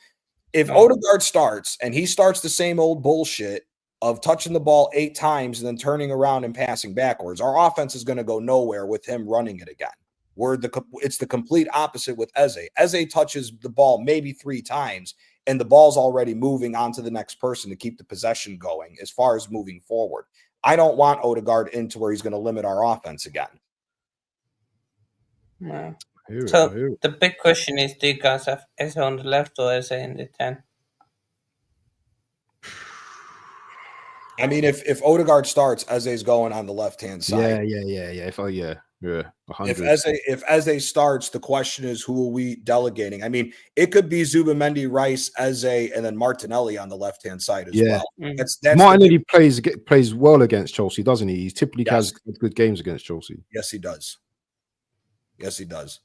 if Odegaard starts and he starts the same old bullshit of touching the ball 8 times and then turning around and passing backwards, our offense is going to go nowhere with him running it again. It's the complete opposite with Eze. Eze touches the ball maybe 3 times, and the ball's already moving on to the next person to keep the possession going as far as moving forward. I don't want Odegaard into where he's going to limit our offense again. No. The big question is, do you guys have Eze on the left or Eze in the 10? I mean, if Odegaard starts, Eze's going on the left-hand side. Yeah. If Eze starts, the question is, who are we delegating? I mean, it could be Zubamendi, Rice, Eze, and then Martinelli on the left-hand side as well. That's Martinelli plays well against Chelsea, doesn't he? He typically has good games against Chelsea. Yes, he does.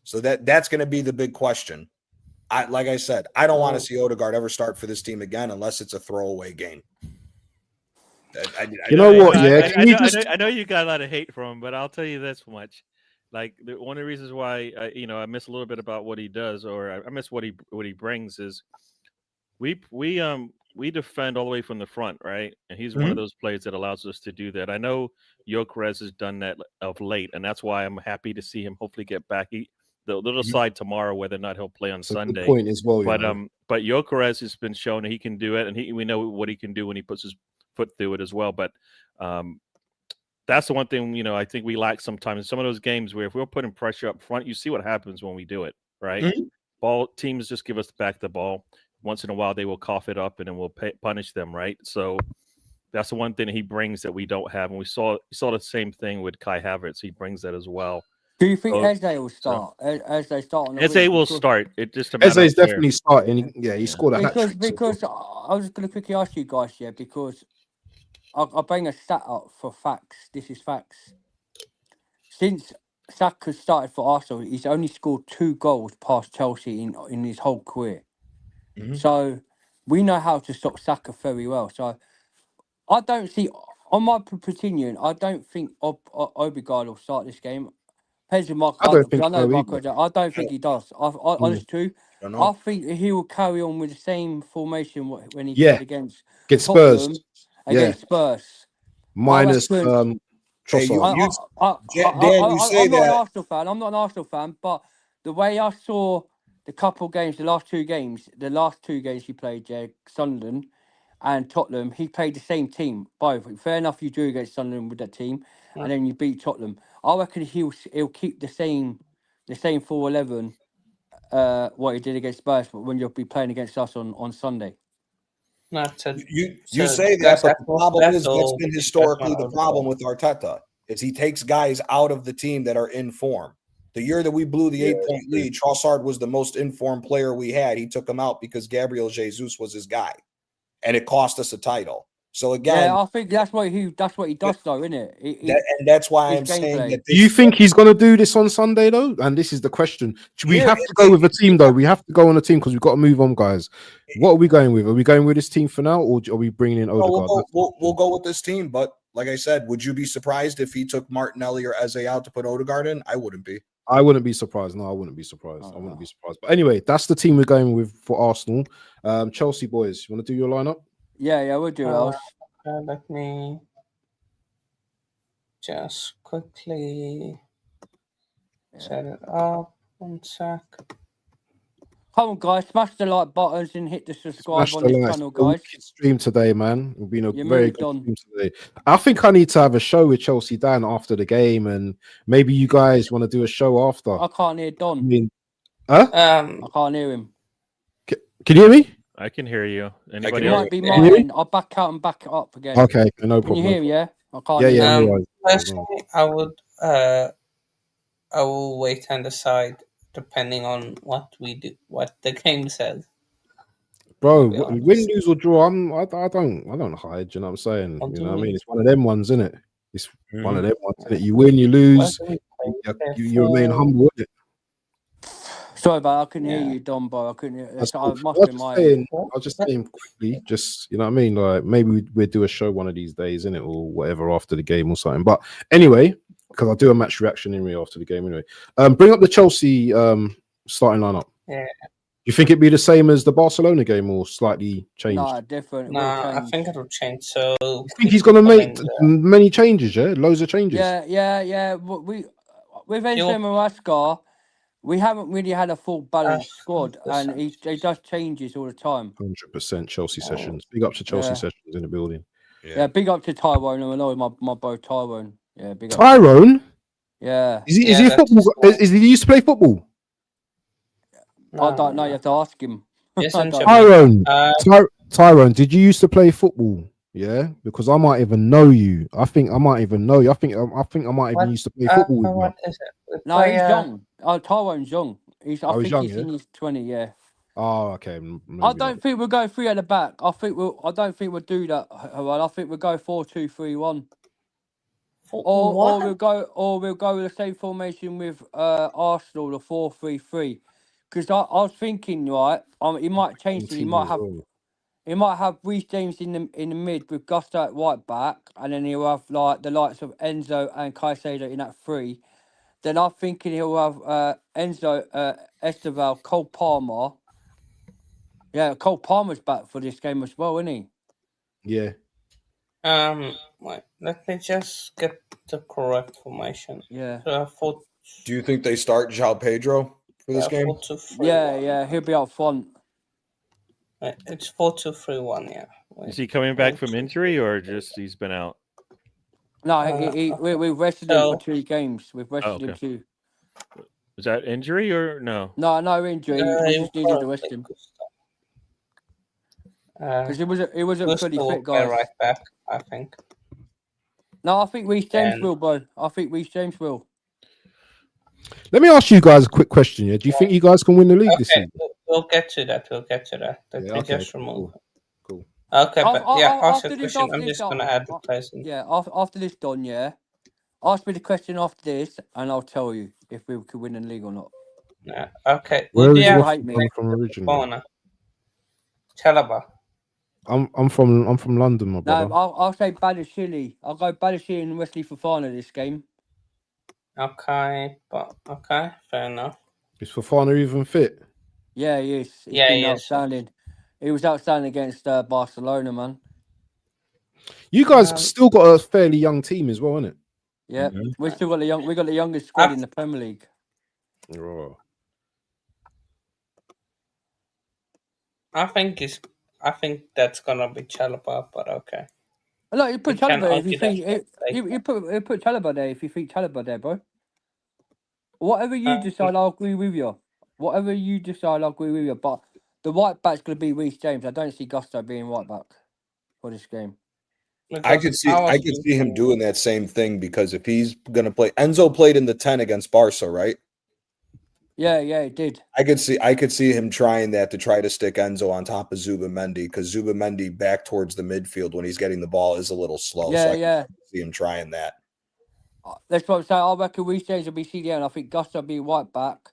So that's going to be the big question. Like I said, I don't want to see Odegaard ever start for this team again unless it's a throwaway game. I know you got a lot of hate from him, but I'll tell you this much: like one of the reasons why I miss a little bit about what he does, or I miss what he brings, is we we defend all the way from the front, right? And he's one of those players that allows us to do that. I know Gyökeres has done that of late, and that's why I'm happy to see him hopefully get back. They'll decide tomorrow whether or not he'll play on Sunday. Good point as well. But Gyökeres has been shown that he can do it, and we know what he can do when he puts his foot through it as well. But that's the one thing, I think we lack sometimes in some of those games where if we're putting pressure up front, you see what happens when we do it, right? Teams just give us back the ball. Once in a while, they will cough it up, and then we'll punish them, right? So that's the one thing that he brings that we don't have. And we saw the same thing with Kai Havertz. He brings that as well. Do you think Eze will start? Eze start on the Eze will start. It just Eze is definitely starting. Yeah, he scored a hat trick. Because I was going to quickly ask you guys, because I'll bring a stat up for facts. This is facts. Since Saka started for Arsenal, he's only scored 2 goals past Chelsea in his whole career. So we know how to stop Saka very well. So I don't see, on my opinion, I don't think Odegaard will start this game. Depends on Mark. I don't think he does. Honestly, I think he will carry on with the same formation when he played against Spurs. Against Spurs. Minus Trossard. Dan, you say I'm not an Arsenal fan. I'm not an Arsenal fan, but the way I saw the couple games, the last two games he played, Sunderland and Tottenham, he played the same team, both. Fair enough, you drew against Sunderland with that team, and then you beat Tottenham. I reckon he'll keep the same 4-11, what he did against Spurs, but when you'll be playing against us on Sunday. You say that, but the problem is that's been historically the problem with Arteta is he takes guys out of the team that are in form. The year that we blew the 8-point lead, Trossard was the most informed player we had. He took him out because Gabriel Jesus was his guy, and it cost us a title. So again, I think that's what he does, though, isn't it? And that's why I'm saying that. Do you think he's going to do this on Sunday, though? And this is the question. We have to go with a team, though. We have to go on a team because we've got to move on, guys. What are we going with? Are we going with this team for now, or are we bringing in Odegaard? We'll go with this team, but like I said, would you be surprised if he took Martinelli or Eze out to put Odegaard in? I wouldn't be. I wouldn't be surprised. No, I wouldn't be surprised. I wouldn't be surprised. But anyway, that's the team we're going with for Arsenal. Chelsea boys, you want to do your lineup? Yeah, we'll do else. Let me just quickly set it up. 1 sec. Come on, guys, smash the like buttons and hit the subscribe on this channel, guys. Stream today, man. It's been a very good stream today. I think I need to have a show with Chelsea Dan after the game, and maybe you guys want to do a show after. I can't hear Don. I can't hear him. Can you hear me? I can hear you. Anybody else? Might be mine. I'll back out and back it up again. Okay, no problem. Can you hear me? Yeah, I can't. Personally, I will wait and decide depending on what we do, what the game says. Bro, win, lose or draw, I don't hide. You know what I'm saying? You know what I mean? It's one of them ones, isn't it? It's one of them ones. Isn't it? You win, you lose. You remain humble, isn't it? Sorry, but I couldn't hear you, Don, bro. I couldn't hear. I was just saying quickly, you know what I mean? Like maybe we'll do a show one of these days, innit, or whatever after the game or something. But anyway, because I'll do a match reaction anyway after the game anyway. Bring up the Chelsea starting lineup. Yeah. You think it'd be the same as the Barcelona game or slightly changed? No, different. I think it'll change. So you think he's gonna make many changes? Yeah, loads of changes. Yeah. With Enzo Maresca, we haven't really had a full balanced squad, and he does changes all the time. 100% Chelsea sessions. Big up to Chelsea sessions in the building. Yeah, big up to Tyrone. I know my boy Tyrone. Yeah, big up. Tyrone? Yeah. Is he a football? Is he used to play football? No, I don't know. You have to ask him. Yes, Tyrone, did you used to play football? Yeah, because I might even know you. I think I might even know you. I think I might even used to play football. What is it? No, he's young. Tyrone's young. I think he's in his 20. Yeah. Oh, okay. I don't think we'll go 3 at the back. I don't think we'll do that. I think we'll go 4-2-3-1. Or we'll go with the same formation with Arsenal, the 4-3-3. Because I was thinking, right, he might change it. He might have Reece James in the mid with Gusto at right back, and then he'll have like the likes of Enzo and Caicedo in that 3. Then I'm thinking he'll have Enzo, Esteval, Cole Palmer, Yeah, Cole Palmer's back for this game as well, isn't he? Yeah. Wait, let me just get the correct formation. Yeah. Do you think they start João Pedro for this game? 4-2-3-1. Yeah, he'll be up front. It's 4-2-3-1. Yeah. Wait, Is he coming back from injury or just he's been out? No, we've rested him for 2 games. We've rested him 2. Is that injury or no? No injury. We just needed to rest him. Because he wasn't fully fit, guys. Right back, I think. No, I think Reece James will, bro. I think Reece James will. Let me ask you guys a quick question. Yeah, do you think you guys can win the league this season? We'll get to that. Just remove. Cool. Okay, but ask the question. I'm just gonna add the players. Yeah, after this done, yeah. Ask me the question after this, and I'll tell you if we could win the league or not. Yeah. Okay. Where is you from originally? Chalaba. I'm from London, my brother. No, I'll say Badashili. I'll go Badashili and Wesley Fofana this game. Okay, fair enough. Is Fofana even fit? Yeah, he is. He's been outstanding. He was outstanding against Barcelona, man. You guys still got a fairly young team as well, innit? Yeah, we still got the youngest squad in the Premier League. Oh. I think that's gonna be Chalaba, but okay. Look, you put Chalaba if you think you put Chalaba there if you think Chalaba there, bro. Whatever you decide, I'll agree with you. Whatever you decide, I'll agree with you. But the right back's gonna be Reece James. I don't see Gusto being right back for this game. I could see him doing that same thing because if he's gonna play, Enzo played in the 10 against Barca, right? Yeah, he did. I could see him trying that to try to stick Enzo on top of Zubimendi because Zubimendi back towards the midfield when he's getting the ball is a little slow. Yeah, so I could see him trying that. That's what I'm saying. I reckon Reece James will be CDM, and I think Gusto will be right back.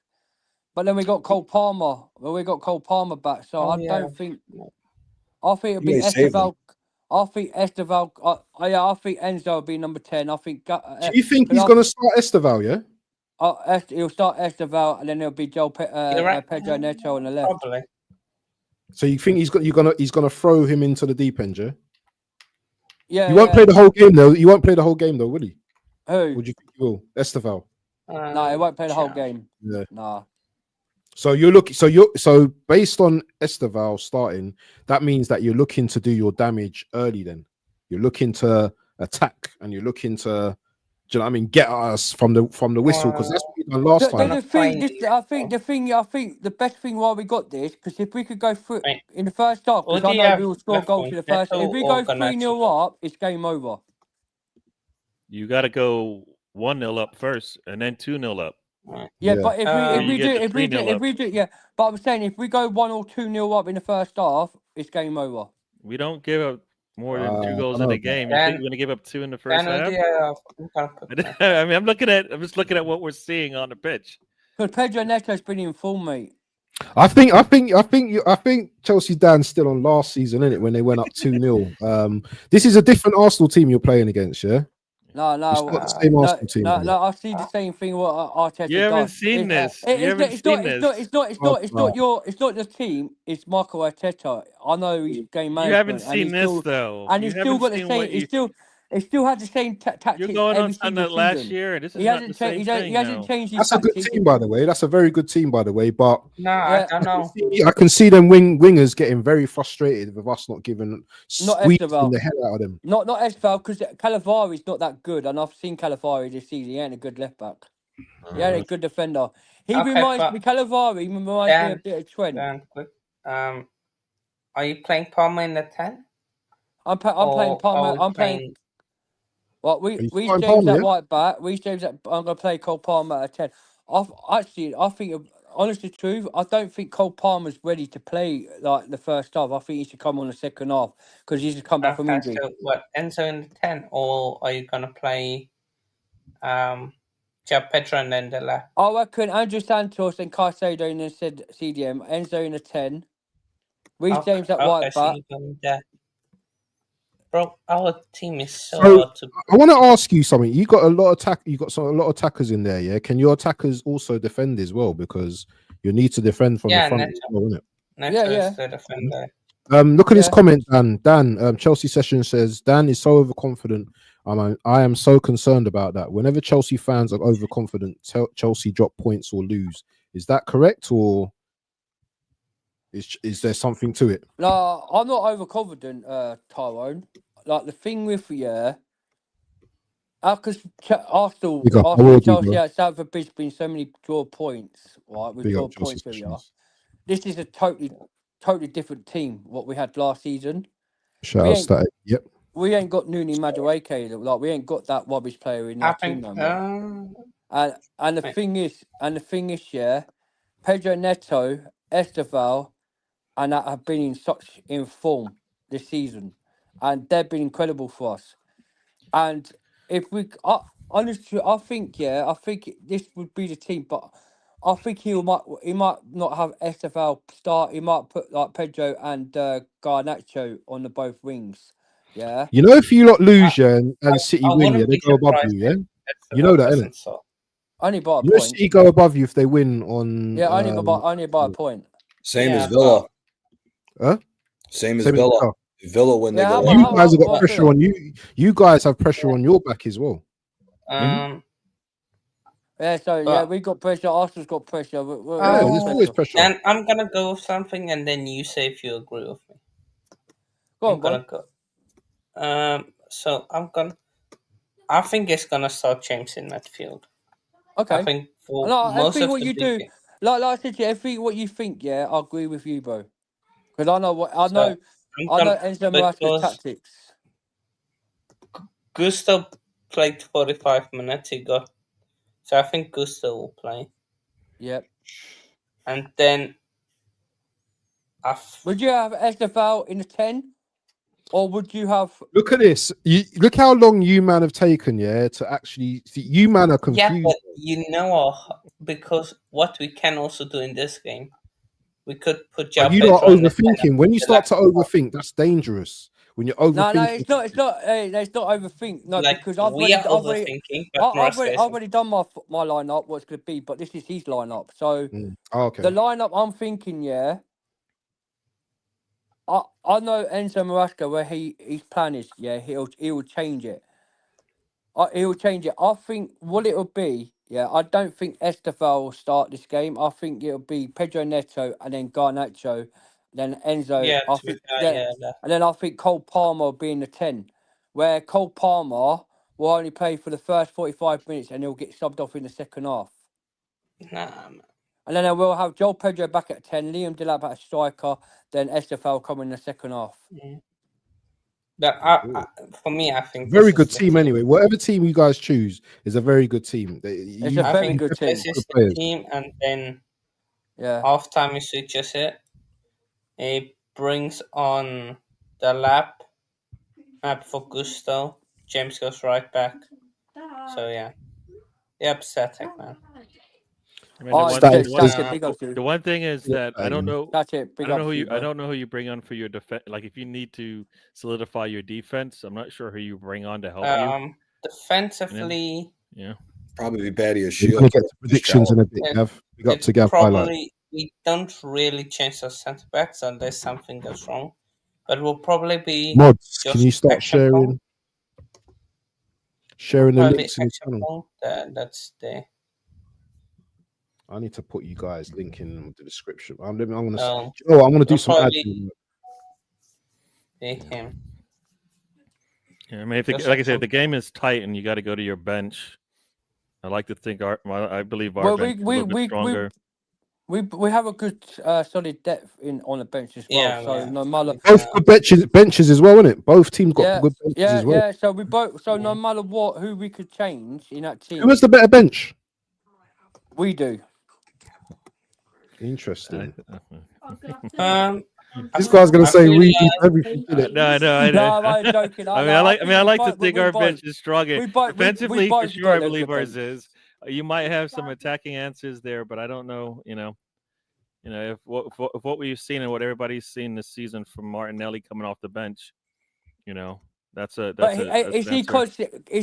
But then we got Cole Palmer. Well, we got Cole Palmer back, so I don't think. I think it'll be Esteval. I think Esteval. I think Enzo will be number 10. I think. Do you think he's going to start Esteval? Yeah. He'll start Esteval, and then it'll be Pedro Neto on the left. Probably. So you think he's gonna throw him into the deep end, yeah? Yeah. You won't play the whole game though. You won't play the whole game though, will he? Who? Would you think he will? Esteval. No, he won't play the whole game. Yeah. Nah. So so based on Esteval starting, that means that you're looking to do your damage early. Then you're looking to attack and you're looking to, do you know what I mean, get us from the whistle because that's what we done last time. I think the best thing why we got this because if we could go through in the first half, because I know we will score goals in the first. If we go 3-0 up, it's game over. You got to go 1-0 up first and then 2-0 up. Yeah, but if we do, but I'm saying if we go 1 or 2-0 up in the first half, it's game over. We don't give up more than 2 goals in a game. You think we're going to give up 2 in the first half? I mean, I'm just looking at what we're seeing on the pitch. Because Pedro Neto's been in full, mate. I think Chelsea Dan's still on last season, isn't it? When they went up 2-0. This is a different Arsenal team you're playing against, yeah. No. It's not the same Arsenal team. No, I see the same thing. What Arteta You haven't seen this. It's not the team. It's Michael Arteta. I know he's game manager. You haven't seen this though, and he's still got the same. He still had the same tactics. You're going on that last year, and this is not the same thing. He hasn't changed his That's a good team, by the way. That's a very good team, by the way. But I don't know. I can see them wingers getting very frustrated with us not giving squeezing the hell out of them. Not Esteval, because Calavari's not that good, and I've seen Calavari this season. He ain't a good left back. He ain't a good defender. Calavari reminds me a bit of Trent. Are you playing Palmer in the 10? I'm playing Palmer. I'm playing. Well, Reece James at right back. Reece James I'm going to play Cole Palmer at 10. I think, honestly, truth, I don't think Cole Palmer's ready to play like the first half. I think he should come on the second half because he should come back from injury. So what, Enzo in the 10, or are you going to play João Pedro and then the left? I reckon Andrew Santos and Caicedo in the CDM, Enzo in the 10, Reece James at right back. Bro, our team is so hard to. I want to ask you something. You got a lot of attackers in there, yeah? Can your attackers also defend as well? Because you need to defend from the front as well, isn't it? Neto is the defender. Look at his comment, Dan. Chelsea Session says Dan is so overconfident. I am so concerned about that. Whenever Chelsea fans are overconfident, Chelsea drop points or lose. Is that correct, or is there something to it? No, I'm not overconfident, Tyrone. Like the thing with because Arsenal and Chelsea at Stamford Bridge been so many draw points, right? We've drawn points with you. This is a totally different team what we had last season. Shout out Static. Yep. We ain't got Nuni Madueke. Like we ain't got that rubbish player in our team no more. And the thing is, yeah, Pedro Neto, Esteval, and that have been in form this season, and they've been incredible for us. And if honestly, I think this would be the team, but I think he might not have Estefan start. He might put like Pedro and Garnacho on the both wings. Yeah. You know, if you lot lose and City win, they go above you. Yeah. You know that, innit? Only by a point. City go above you if they win on. Yeah, only by a point. Same as Villa. Huh? Same as Villa. Villa when they go. You guys have got pressure on you. You guys have pressure on your back as well. Yeah, so we got pressure. Arsenal's got pressure. There's always pressure. And I'm gonna go with something, and then you say if you agree with me. I'm gonna go. So I think it's gonna start James in midfield. Okay. I think what you do. Like I said to you, I think what you think. Yeah, I agree with you, bro. Because I know Enzo Maresca's tactics. Gusto played 45 minutes. So I think Gusto will play. Yep. And then would you have Estefan in the 10? Or would you have... Look at this. Look how long you man have taken, to actually... See, you man are confused. Yeah, but you know, because what we can also do in this game, we could put João Pedro. You're not overthinking. When you start to overthink, that's dangerous. When you're overthinking... No, it's not overthink. No, like, because I've already done my lineup, what it's going to be, but this is his lineup. So okay. The lineup I'm thinking, I know Enzo Maresca where his plan is. Yeah, he'll change it. He'll change it. I think what it'll be. Yeah, I don't think Estefan will start this game. I think it'll be Pedro Neto and then Garnacho, then Enzo. Yeah, and then I think Cole Palmer will be in the 10, where Cole Palmer will only play for the first 45 minutes and he'll get subbed off in the second half. Nah, man. And then we'll have Joel Pedro back at 10, Liam Delap at a striker, then Estefan come in the second half. For me, I think very good team anyway. Whatever team you guys choose is a very good team. It's a very good team. This is the team, and then half time he switches it. He brings on the lap for Gusto. James goes right back. So pathetic, man. I mean, the one thing is that I don't know. That's it. I don't know who you bring on for your defense. Like if you need to solidify your defense, I'm not sure who you bring on to help you. Defensively, probably be Paddy or Shield. Get the predictions in a bit. We got to get probably we don't really change the centre backs unless something goes wrong. But we'll probably be mods. Can you start sharing the links in the channel? That's there. I need to put you guys link in the description. I'm gonna do some ads. Yeah, I mean, like I said, if the game is tight and you got to go to your bench, I like to think I believe our bench is a little bit stronger. We have a good solid depth on the bench as well. No matter both good benches as well, isn't it? Both teams got good benches as well. Yeah. So no matter who we could change in that team. Who has the better bench? We do. Interesting. This guy's gonna say we do everything. No, I know. No, I'm joking. I like to think our bench is stronger. Defensively, for sure, I believe ours is. You might have some attacking answers there, but I don't know. If what we've seen and what everybody's seen this season from Martinelli coming off the bench, is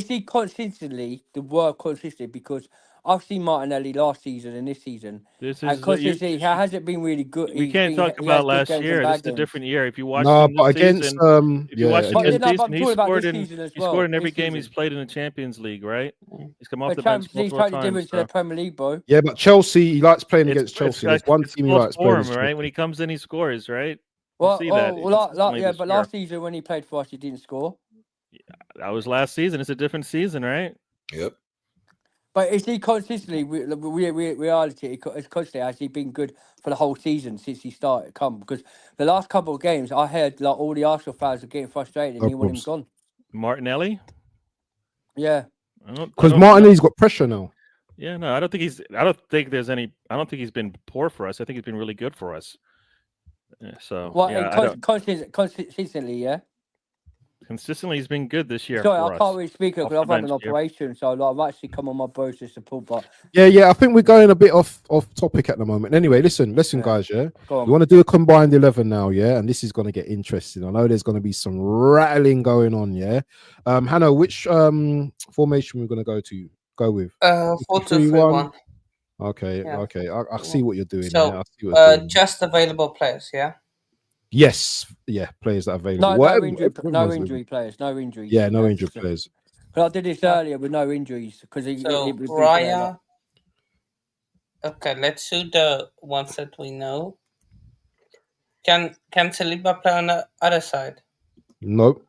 he consistently the word consistent? Because I've seen Martinelli last season and this season. This And is consistency hasn't been really good. we can't talk He has about good last games and year. bad This is a games. different year. If you watch No, him but this against season, if you watch him But, this you know, but season, I'm he talking about scored this in season as he well. scored in every this game he's season. played in the Champions League, right? He's come off But the bench Champions League multiple totally times. different to the Premier League, bro. Yeah, but Chelsea, he likes playing It's against Chelsea. like There's one it's team he called likes playing form, against. right? When he comes in, he scores, right? Well, see that consistently yeah, this but year. last season when he played for us, he didn't score. That was last season. It's a different season, right? Yep. But is he consistently, reality, it's constantly, has he been good for the whole season since he started come? Because the last couple of games, I heard like all the Arsenal fans are getting frustrated and No he want him probs. gone. Martinelli? Yeah. Because Martinelli's got pressure now. Yeah, no, I don't think he's been poor for us. I think he's been really good for us. Yeah, so Well, yeah, consistently, yeah. Consistently, he's been good this year. Sorry, for I us. can't really speak because I've had an bench, yeah. operation, so like, I've actually come on my bros to support. But Yeah, I think we're going a bit off topic at the moment. Anyway, listen, guys. Yeah, go on. we want to do a combined 11 now. Yeah, and this is going to get interesting. I know there's going to be some rattling going on. Yeah, Hannah, which formation we're going to go with? 4-2-3-1. Okay, Yeah. okay. I see what you're doing. So, I see what you're doing. just available players, yeah. Yes, yeah, players that are available. No injury players, no injuries. Yeah, no injured players. But I did this earlier with no injuries because Raya. Okay, let's do the ones that we know. Can Saliba play on the other side? Nope.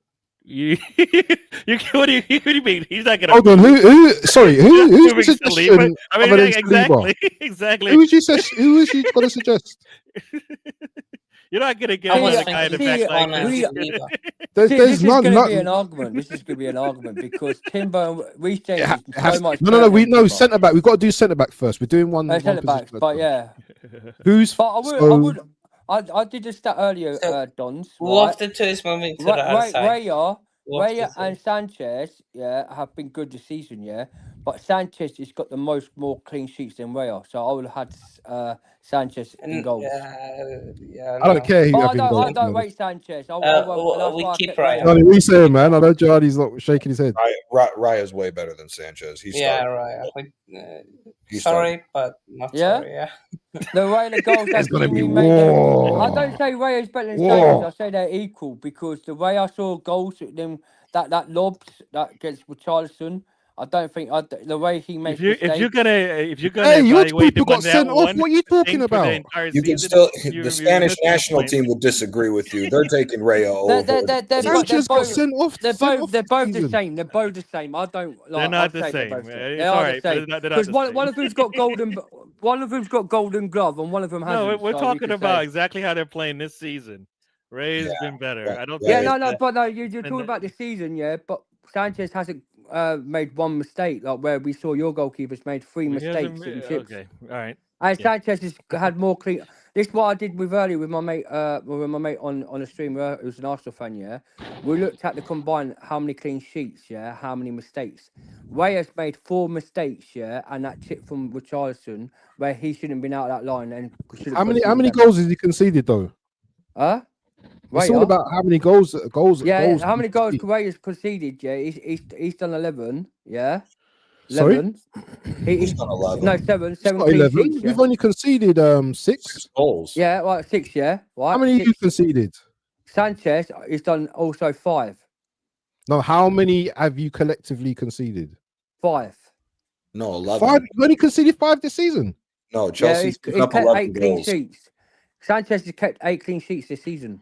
What do you mean? He's not gonna. Hold on. Who's the suggestion? I mean, exactly. Who is he going to suggest? You're not gonna get one guy in the back like this. There's This is going to be an argument. This is going to be an argument because Timber and Reece James is so much. No. We know centre back. We've got to do centre back first. We're doing one. Centre back, but yeah. Who's? But I did a stat earlier, Dons. Who of the two is moving to the other side? Raya and Sanchez, have been good this season, but Sanchez has got the more clean sheets than Raya, so I would have had Sanchez in goals. Yeah, I don't care who you have in goals. I don't rate Sanchez. We keep Raya. What are you saying, man? I know Jardy's not shaking his head. Raya's way better than Sanchez. Raya. Sorry, but not sorry. Yeah. The way the goals There's going to be war. I don't say Raya's better than Sanchez. I say they're equal because the way I saw goals, them that lobs that against Richarlison. I don't think the way he makes. If you're gonna hey, your evaluate people got sent off. What are you talking about? You can still the Spanish national team would disagree with you. They're taking Raya over. Sanchez got sent off. They're both the same. They're both the same. I don't. They're not the same. They are the same. Because one of them's got golden. One of them's got golden glove, and one of them hasn't. No, we're talking about exactly how they're playing this season. Ray's been better. I don't. Yeah, no. You're talking about this season, but Sanchez hasn't made one mistake, like where we saw your goalkeepers made 3 mistakes in chips. Okay, all right. And Sanchez has had more clean. This is what I did with my mate on a stream who's an Arsenal fan. We looked at the combined how many clean sheets, how many mistakes. Raya's made 4 mistakes, and that chip from Richarlison where he shouldn't have been out of that line. And how many goals has he conceded though? It's all about how many goals. Yeah, how many goals Raya's conceded? Yeah, he's done 11. Yeah, 11. He's done 11. No, 7. 7 11. sheets, You've only conceded 6 goals. Yeah, right, 6. Yeah, right. How many have you conceded? Sanchez has done also 5. No, how many have you collectively conceded? 5. No, 11. 5. You only conceded 5 this season. No, Chelsea's he's up kept 11 8 clean goals. sheets. Sanchez has kept 8 clean sheets this season.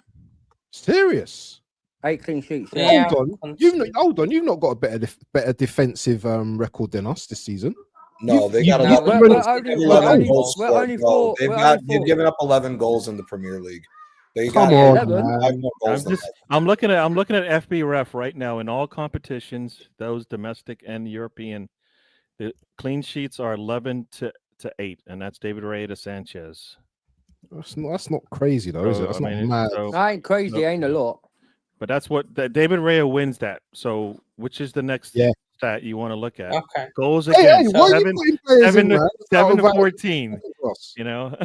Serious? 8 clean sheets. Yeah. Hold on. You've not got a better defensive record than us this season. No, they got 11 goals. They've given up 11 goals in the Premier League. They got 11 goals. I'm looking at FB Ref right now in all competitions, those domestic and European. The clean sheets are 11 to 8, and that's David Raya to Sanchez. That's not crazy though, is it? That's not mad. That ain't crazy, ain't a lot. But that's what David Raya wins that. So which is the next stat you want to look at? Okay. Goals against 7 to 14. You know,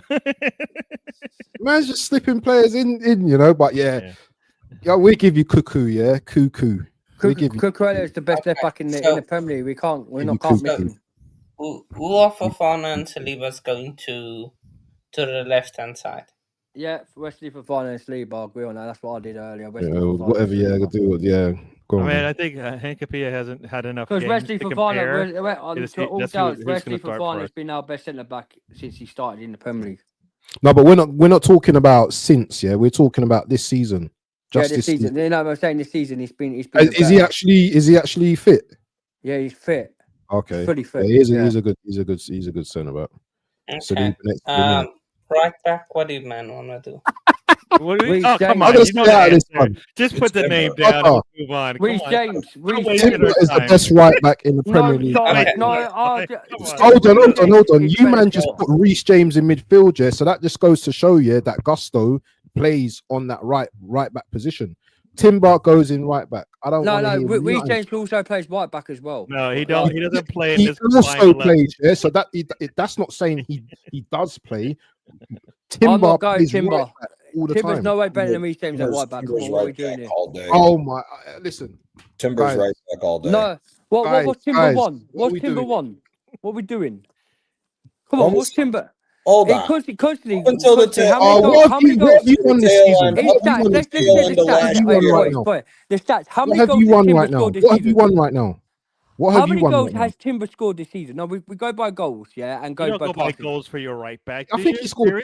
man's just slipping players in. But we give you Cuckoo, Cuckoo. Cucurella is the best left back in the Premier League. We're not missing. who of Fofana and Saliba's going to the left-hand side? Yeah, Wesley Fofana and Saliba, I agree on that. That's what I did earlier. Wesley Yeah, Fofana whatever. and Yeah, Saliba. do it. Yeah, go I on. mean, man. I think Hinkapia hasn't had enough Because games Wesley to Fofana, compare. to all That's doubts, who's Wesley going to start for Fofana has us. been our best centre back since he started in the Premier League. No, but we're not talking about since. Yeah, we're talking about this season. Just this season. You know, I'm saying this season he's been. Is he actually fit? Yeah, he's fit. Okay, He's fully fit. Yeah, he's a good centre back. Okay. Right back. What do you man want to do? Oh, come on! You know this one. Just put the name Timber. down and move on. Reece James. Timber is the best right back in the Premier League. Hold on. You man just put Reece James in midfield, yeah. So that just goes to show you that Gusto plays on that right back position. Timber goes in right back. I don't. No. Reece James also plays right back as well. No, he don't. He doesn't play. He also plays. Yeah, so that's not saying he does play. Timber plays right back all the Timber's time. no way better than Reece James at right back. Come on, what are we doing here? Oh my! Listen, Timber's right back all day. No, what's Timber won? What's Timber won? What are we doing? Come on, what's Timber? Hold on. Constantly. Until the tail. What have you won this season? Let's the stats. How many goals has Timber scored this season? What have you won right now? How many goals has Timber scored this season? No, we go by goals, yeah, and go by goals for your right back. I think he scored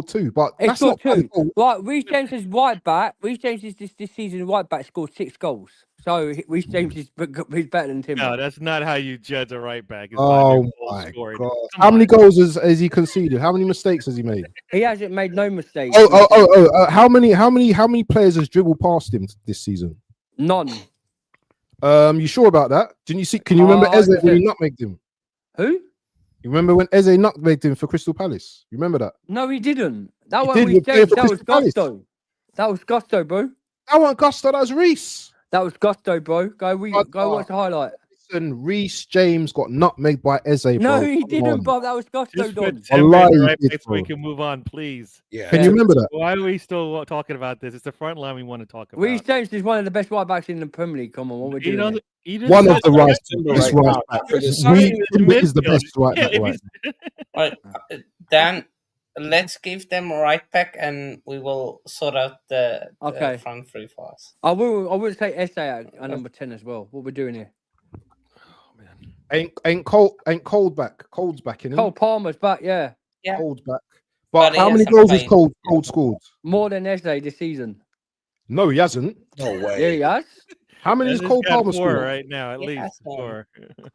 two. But that's not two. Right, Reece James is right back. Reece James is this season right back scored 6 goals. So Reece James is better than Timber. No, that's not how you judge a right back. Oh my God! How many goals has he conceded? How many mistakes has he made? He hasn't made no mistakes. How many players has dribbled past him this season? None. You sure about that? Didn't you see? Can you remember Eze when he nutmegged him? Who? You remember when Eze nutmegged him for Crystal Palace? You remember that? No, he didn't. That was Gusto. That was Gusto, bro. That wasn't Gusto. That was Reece. That was Gusto, bro. Go watch the highlight. Listen, Reece James got nutmegged by Eze. No, he didn't, bro. That was Gusto. So we can move on, please. Yeah. Can you remember that? Why are we still talking about this? It's the front line we want to talk about. Reece James is one of the best right backs in the Premier League. Come on, what we're doing? One of the best right backs. Timber is the best right back. Dan, let's give them right back, and we will sort out the front three for us. I will say SA at number 10 as well. What we're doing here? Ain't Cold back? Cold's back in. Cole Palmer's back, yeah. Cold's back. But how many goals has Cold scored? More than SA this season. No, he hasn't. No way. Yeah, he has. How many has Cole Palmer scored right now? At least 4.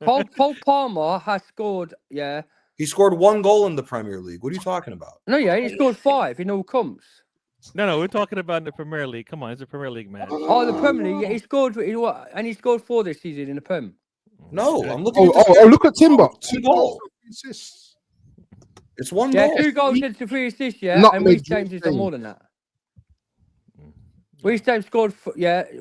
Cole Palmer has scored. Yeah. He scored 1 goal in the Premier League. What are you talking about? No, he scored 5 in all comps. No, we're talking about in the Premier League. Come on, it's a Premier League man. Oh, the Premier League. Yeah, he scored. He scored 4 this season in the Prem. No, I'm looking. Look at Timber. 2 goals, 3 assists. It's 1 goal. goal. 2 goals and 3 assists. Yeah, and Reece James has done more than that. Reece James scored.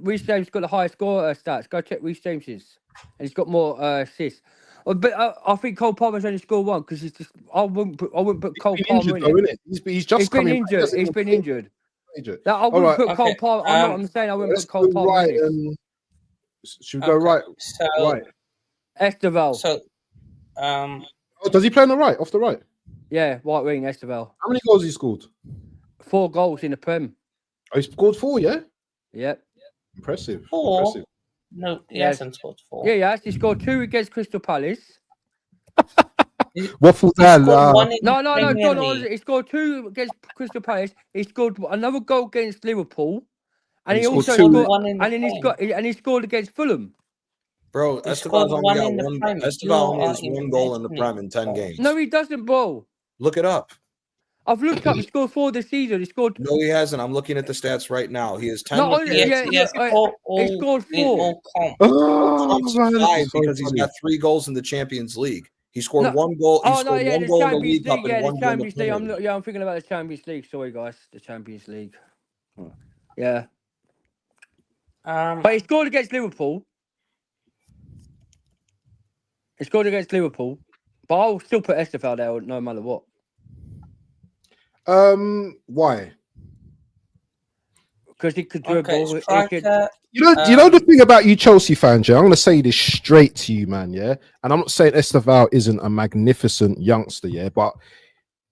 Reece James got the highest score stats. Go check Reece James's, and he's got more assists. But I think Cole Palmer's only scored 1 because he's just. I wouldn't put Cole Palmer in it. He's just been injured. He's been injured. I wouldn't put Cole Palmer. I'm saying I wouldn't put Cole Palmer in. Should we go right? Right. Esteval. So, does he play on the right, off the right? Yeah, right wing, Esteval. How many goals has he scored? 4 goals in the Prem. Oh, he scored 4, yeah? Yep. Impressive. 4? No, he hasn't scored 4. Yeah, he actually scored 2 against Crystal Palace. WaffleDon. No. He scored 2 against Crystal Palace. He scored another goal against Liverpool. And he also scored 1 and he scored against Fulham. Bro, Esteval only has 1 goal in the Prem in 10 games. No, he doesn't, bro. Look it up. I've looked up. He scored 4 this season. He scored. No, he hasn't. I'm looking at the stats right now. He has 10. He scored 4. Because he's got 3 goals in the Champions League. He scored 1 goal. He scored 1 goal in the League Cup and 1 goal in the Premier League. I'm thinking about the Champions League. Sorry, guys. The Champions League. Yeah. But he scored against Liverpool. But I'll still put Esteval there no matter what. Why? Because he could dribble. You know the thing about you Chelsea fans, yeah. I'm gonna say this straight to you, man. Yeah, and I'm not saying Estevao isn't a magnificent youngster, yeah, but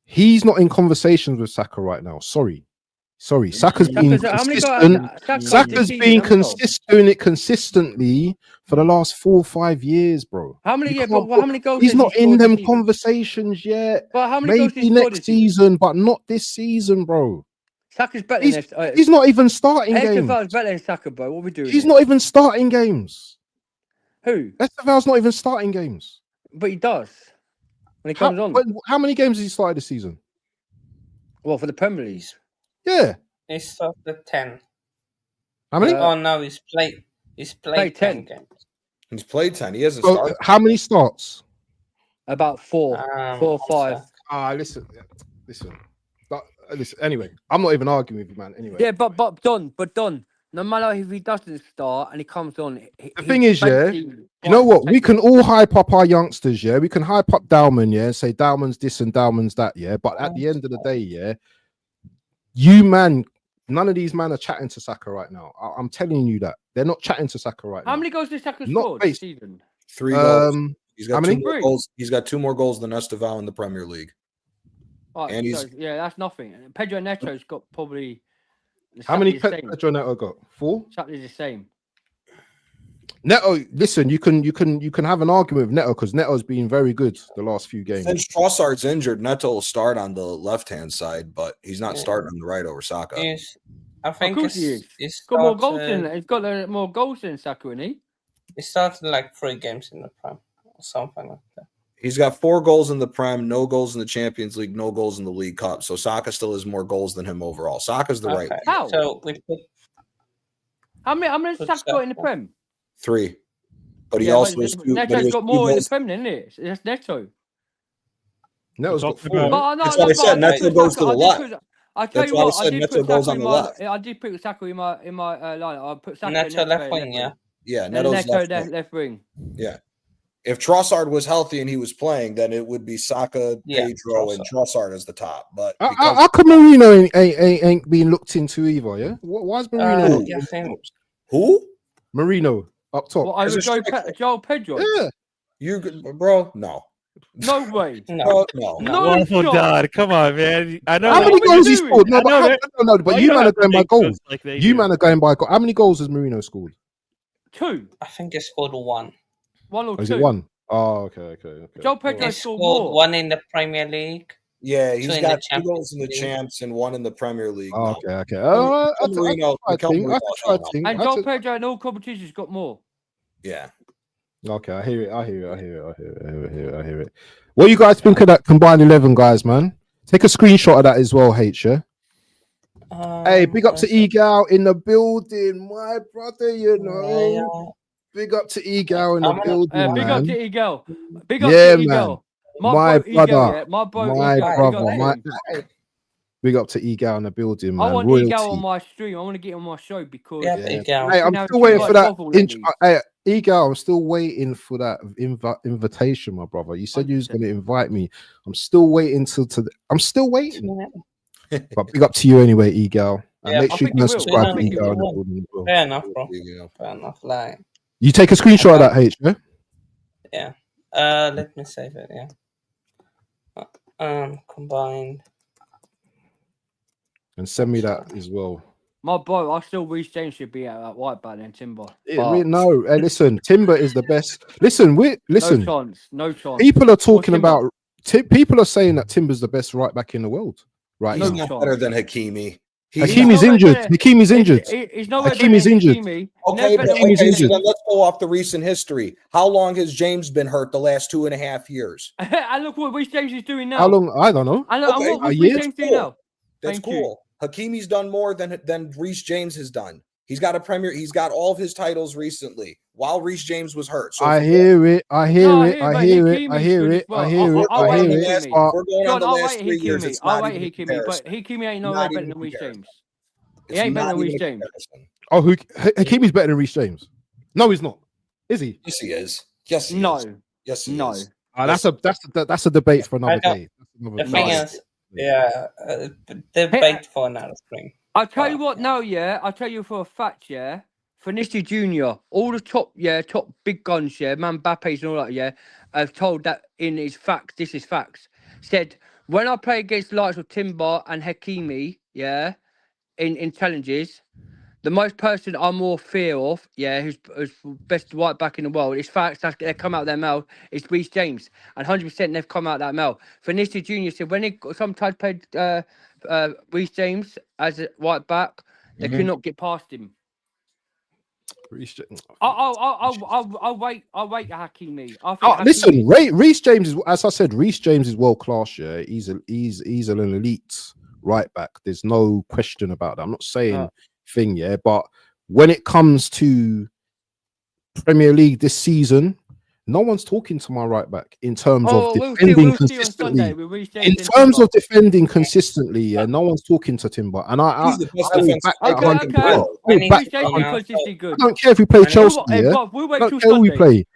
he's not in conversations with Saka right now. Sorry. Saka's being consistent. Saka's being doing it consistently for the last 4 or 5 years, bro. How many? Yeah, but how many goals? He's not in them conversations yet. But how many goals? Maybe next season, but not this season, bro. Saka's better than he's not even starting games. Estevao's better than Saka, bro. What are we doing? He's not even starting games. Who? Estevao's not even starting games. But he does when he comes on. How many games has he started this season? Well, for the Premier League. Yeah. He started 10. How many? Oh no, he's played 10 games. He's played 10. He hasn't started. How many starts? About 4 or 5. Listen. Anyway, I'm not even arguing with you, man. Anyway. Yeah, but Don, no matter if he doesn't start and he comes on. The thing is, you know what? We can all hype up our youngsters, yeah. We can hype up Dalman, yeah, and say Dalman's this and Dalman's that, yeah. But at the end of the day, yeah, none of these men are chatting to Saka right now. I'm telling you that they're not chatting to Saka right now. How many goals did Saka score this season? 3 goals. He's got 2 more goals. He's got 2 more goals than Estevao in the Premier League. Right, and that's nothing. Pedro Neto's got probably. How many Pedro Neto got? 4. Exactly the same. Neto, listen, you can have an argument with Neto because Neto's been very good the last few games. Since Trossard's injured, Neto will start on the left-hand side, but he's not starting on the right over Saka. I think he's got more goals than he's got more goals than Saka, isn't he? He started like 3 games in the Prem or something like that. He's got 4 goals in the Prem, no goals in the Champions League, no goals in the League Cup. So Saka still has more goals than him overall. Saka's the right. How? So we put. How many Saka got in the Prem? 3. But he also has 2. Neto's got more in the Prem, isn't it? That's Neto. Neto's got 4. That's what I said. Neto goes to the left. I tell you what, I did Neto goes on the left. I did put Saka in my line. I put Saka Neto left wing, yeah. Yeah, Neto's left wing. Yeah. If Trossard was healthy and he was playing, then it would be Saka, Pedro, and Trossard as the top. But how come Marino ain't being looked into either? Yeah, why is Marino? Who? Marino up top. Well, I would go Joel Pedro. Yeah, bro. No way. No. WaffleDon, come on, man. I know how many goals he scored. No, but you man are going by goals. You man are going by goals. How many goals has Marino scored? 2. I think he scored 1. 1 or 2. Is it 1? Oh, okay. Joel Pedro scored more. 1 in the Premier League. Yeah, he's got 2 goals in the Champs and 1 in the Premier League. Okay. And Joel Pedro in all competitions got more. Yeah. Okay, I hear it. What do you guys think of that combined 11, guys, man? Take a screenshot of that as well, H, yeah? Hey, big up to Egal in the building, my brother, you know. Yeah. Big up to Egal in the building, man. Big up to Egal. Big up to Egal. My brother. My brother. Big up to Egal in the building, man. I want Egal on my stream. I want to get on my show because hey, I'm still waiting for that. Hey, Egal, I'm still waiting for that invitation, my brother. You said you was going to invite me. I'm still waiting I'm still waiting. But big up to you anyway, Egal. And make sure you subscribe to Egal in the building. Fair enough, bro. Fair enough. Like, you take a screenshot of that, H, yeah? Yeah. Let me save it, yeah. Combined. And send me that as well. My boy, I still wish James should be at white back than Timber. No, hey, listen, Timber is the best. Listen. No chance. People are talking about. People are saying that Timber's the best right back in the world. Right, he's not better than Hakimi. Hakimi's injured. Hakimi's injured. He's not Hakimi's injured. Okay, so then let's go off the recent history. How long has James been hurt the last 2.5 years? And look what Reece James is doing now. How long? I don't know. And what Reece James doing now? That's cool. Hakimi's done more than Reece James has done. He's got a Premier. He's got all of his titles recently while Reece James was hurt. So I hear it. We're going on the last 3 years. It's not even Hakimi, but Hakimi ain't no way better than Reece James. He ain't better than Reece James. Oh, Hakimi's better than Reece James. No, he's not. Is he? Yes, he is. Yes, he is. Yes, he is. That's a debate for another day. The thing is, debate for another stream. I'll tell you what now, yeah. I'll tell you for a fact, yeah. Vinicius Junior, all the top big guns, Man Mbappe's and all that, have told that in his facts. This is facts. Said when I play against the likes of Timber and Hakimi, in challenges, the most person I'm more fear of, who's best right back in the world, is facts that they come out of their mouth, is Reece James. And 100% they've come out of that mouth. Vinicius Junior said when they sometimes played Reece James as a right back, they could not get past him. I'll wait Hakimi. Listen, Reece James is, as I said, Reece James is world class. Yeah, he's an elite right back. There's no question about that. I'm not saying thing, but when it comes to Premier League this season, no one's talking to my right back in terms of defending consistently. In terms of defending consistently, no one's talking to Timber, and I don't care if we play Chelsea. I don't care who we play.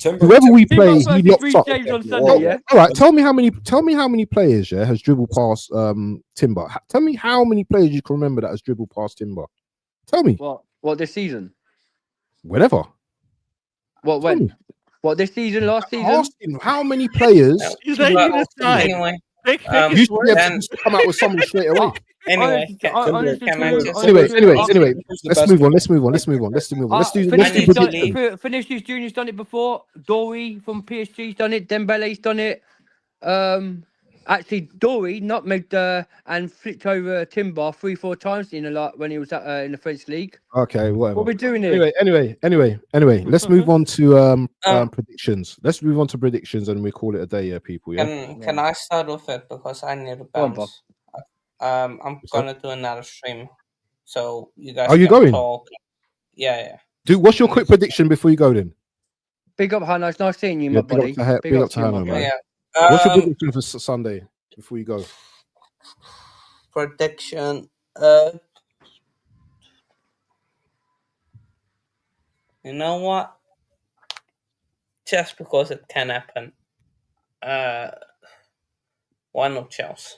Whoever we play, he locks up. All right, tell me how many players has dribbled past Timber. Tell me how many players you can remember that has dribbled past Timber. Tell me. What this season? Whenever. What when? What this season? Last season? Asking how many players? Anyway, you should come out with something straight away. Anyway, let's move on. Let's do Vinicius Junior's done it before. Dory from PSG's done it. Dembele's done it. Actually, Dory nutmegged and flicked over Timber 3-4 times when he was in the French league. Okay, whatever. What are we doing here? Anyway. Let's move on to predictions. Let's move on to predictions, and we call it a day, people. Yeah. Can I start with it because I need to bounce? I'm gonna do another stream, so you guys. Are you going? Talk. Yeah. Dude, what's your quick prediction before you go then? Big up, Hannah. It's nice seeing you, my buddy. Big up to Hannah, man. Yeah. What's your prediction for Sunday before you go? Prediction. You know what? Just because it can happen. 1-0 Chelsea.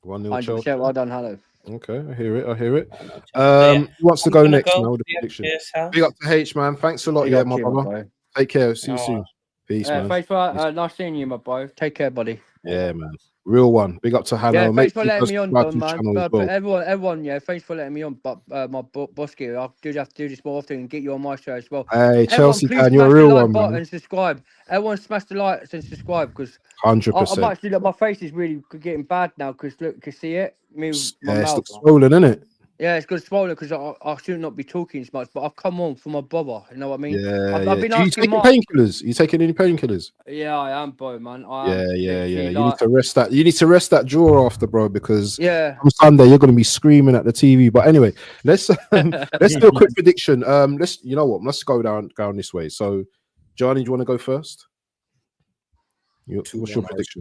1-0 Chelsea. Well done, Hannah. Okay, I hear it. Who wants to go next now with the prediction? Big up to H, man. Thanks a lot, my brother. Take care. See you soon. Peace, man. Thanks for nice seeing you, my boy. Take care, buddy. Yeah, man. Real one. Big up to Hannah. Yeah, thanks for letting me on, man. But everyone, thanks for letting me on. But my boss here, I do have to do this more often and get you on my show as well. Hey, Chelsea fan, you're a real one, man. And subscribe. Everyone smash the likes and subscribe because 100%. I'm actually my face is really getting bad now because look, you can see it. It's swollen, isn't it? Yeah, it's good swollen because I should not be talking as much, but I've come on for my brother. You know what I mean? I've been asking painkillers. You taking any painkillers? Yeah, I am, bro, man. Yeah. You need to rest that. You need to rest that jaw after, bro, because on Sunday you're going to be screaming at the TV. But anyway, let's do a quick prediction. Let's go down this way. So, Johnny, do you want to go first? What's your prediction?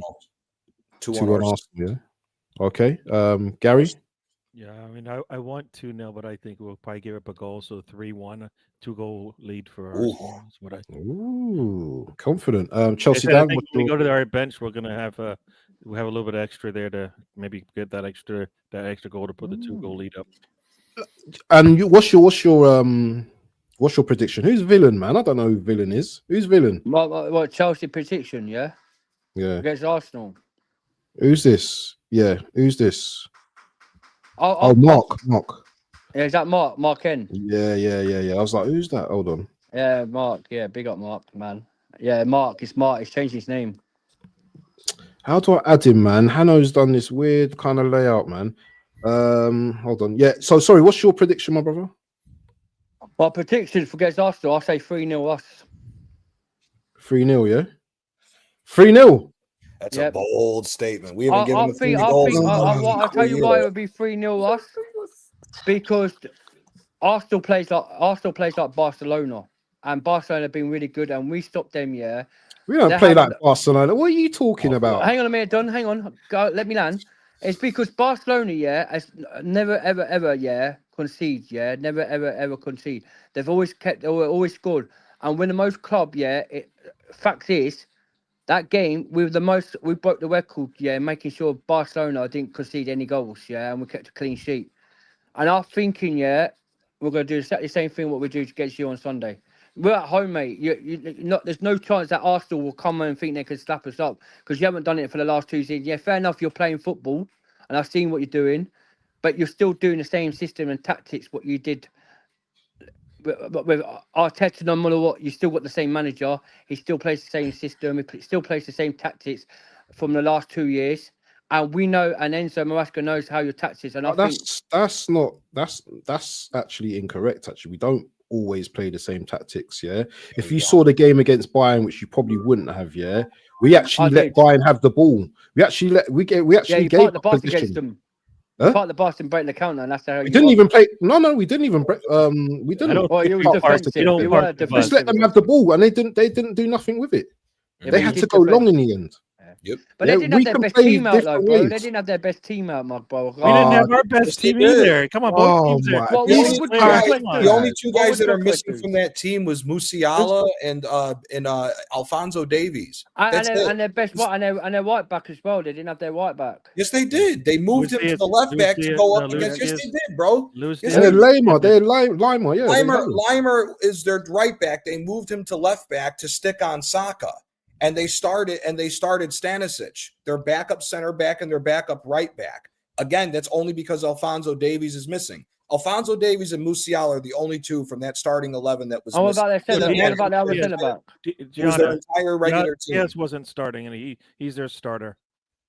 2-1 Arsenal. Yeah. Okay. Gary. Yeah, I mean, I want 2-0, but I think we'll probably give up a goal. So 3-1, 2-goal lead for Arsenal. Ooh, confident. Chelsea. I think when we go to our bench, we're gonna have a little bit extra there to maybe get that extra goal to put the 2-goal lead up. And what's your prediction? Who's villain, man? I don't know who villain is. Who's villain? What Chelsea prediction? Yeah. Against Arsenal. Who's this? Yeah, who's this? Mark. Yeah, is that Mark? Mark N? Yeah. I was like, who's that? Hold on. Yeah, Mark. Yeah, big up Mark, man. Yeah, Mark. It's Mark. He's changed his name. How do I add him, man? Hano's done this weird kind of layout, man. Hold on. Yeah. So sorry. What's your prediction, my brother? My prediction for against Arsenal, I say 3-0 us. 3-0, yeah. 3-0. That's a bold statement. We haven't given the 3 goals. I'll tell you why it would be 3-0 us. Because Arsenal plays like Barcelona, and Barcelona have been really good, and we stopped them. Yeah, we don't play like Barcelona. What are you talking about? Hang on a minute, Don. Hang on. Let me land. It's because Barcelona, has never ever concede. Yeah, never ever concede. They've always scored, and when the most club. Fact is. That game, we broke the record, making sure Barcelona didn't concede any goals, and we kept a clean sheet. And I'm thinking, we're going to do exactly the same thing what we do against you on Sunday. We're at home, mate. There's no chance that Arsenal will come and think they can slap us up because you haven't done it for the last 2 seasons. Yeah, fair enough. You're playing football, and I've seen what you're doing, but you're still doing the same system and tactics what you did. But with Arteta, no matter what, you still got the same manager. He still plays the same system. He still plays the same tactics from the last 2 years. And we know, and Enzo Maresca knows how your tactics. And that's actually incorrect. Actually, we don't always play the same tactics. Yeah, if you saw the game against Bayern, which you probably wouldn't have, yeah, we actually let Bayern have the ball. We actually gave the bus against them. Huh? Part of the bus and break the counter, and that's how we didn't even play. No, we didn't even break. We didn't. Well, you were defensive. You were defensive. Just let them have the ball, and they didn't do nothing with it. Yeah, they had to go long in the end. Yep. But they didn't have their best team out, though, bro. They didn't have their best team out, my bro. We didn't have our best team either. Come on, both teams. The only two guys that are missing from that team was Musiala and Alphonso Davies. And their best and their right back as well. They didn't have their right back. Yes, they did. They moved him to the left back to go up against. Yes, they did, bro. Limer is their right back. They moved him to left back to stick on Saka. And they started Stanisic, their backup center back and their backup right back. Again, that's only because Alphonso Davies is missing. Alphonso Davies and Musiala are the only two from that starting 11 that was missing. What about the other center back? Their entire regular team. Diaz wasn't starting, and he's their starter.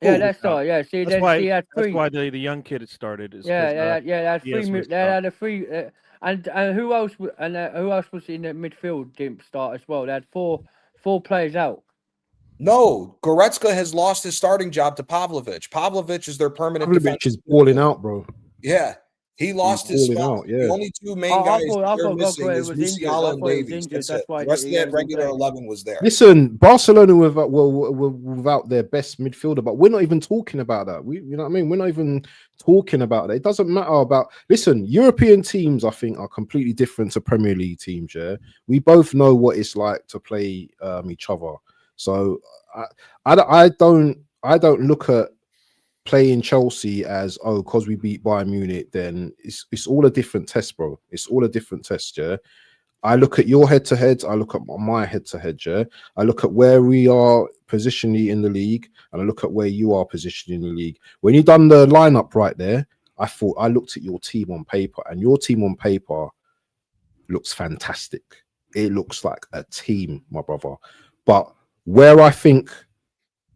Yeah, that's all. Yeah, see, that's why the young kid started. They had three. And who else? And who else was in the midfield? Didn't start as well. They had four players out. No, Goretzka has lost his starting job to Pavlovic. Pavlovic is their permanent. Pavlovic is balling out, bro. Yeah, he lost his spot. The only two main guys they're missing is Musiala and Davies. That's it. The rest of that regular 11 was there. Listen, Barcelona were without their best midfielder, but we're not even talking about that. You know what I mean? We're not even talking about that. It doesn't matter about. Listen, European teams, I think, are completely different to Premier League teams. Yeah, we both know what it's like to play each other. So I don't look at playing Chelsea as because we beat Bayern Munich, then it's all a different test, bro. It's all a different test, yeah. I look at your head to head, I look at my head to head, yeah. I look at where we are positionally in the league, and I look at where you are positioned in the league. When you done the lineup right there, I looked at your team on paper, and your team on paper looks fantastic. It looks like a team, my brother. But where I think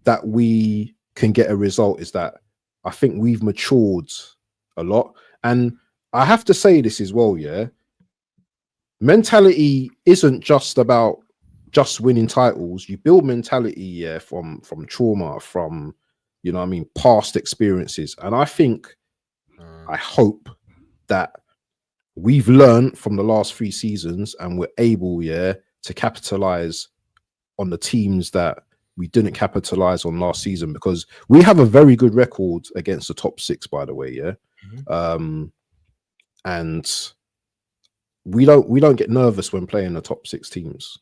that we can get a result is that I think we've matured a lot. And I have to say this as well, yeah. Mentality isn't just about just winning titles. You build mentality, yeah, from trauma, from, you know what I mean, past experiences. And I think, I hope that we've learned from the last 3 seasons and we're able, yeah, to capitalize on the teams that we didn't capitalize on last season, because we have a very good record against the top 6, by the way, yeah. And we don't get nervous when playing the top 6 teams.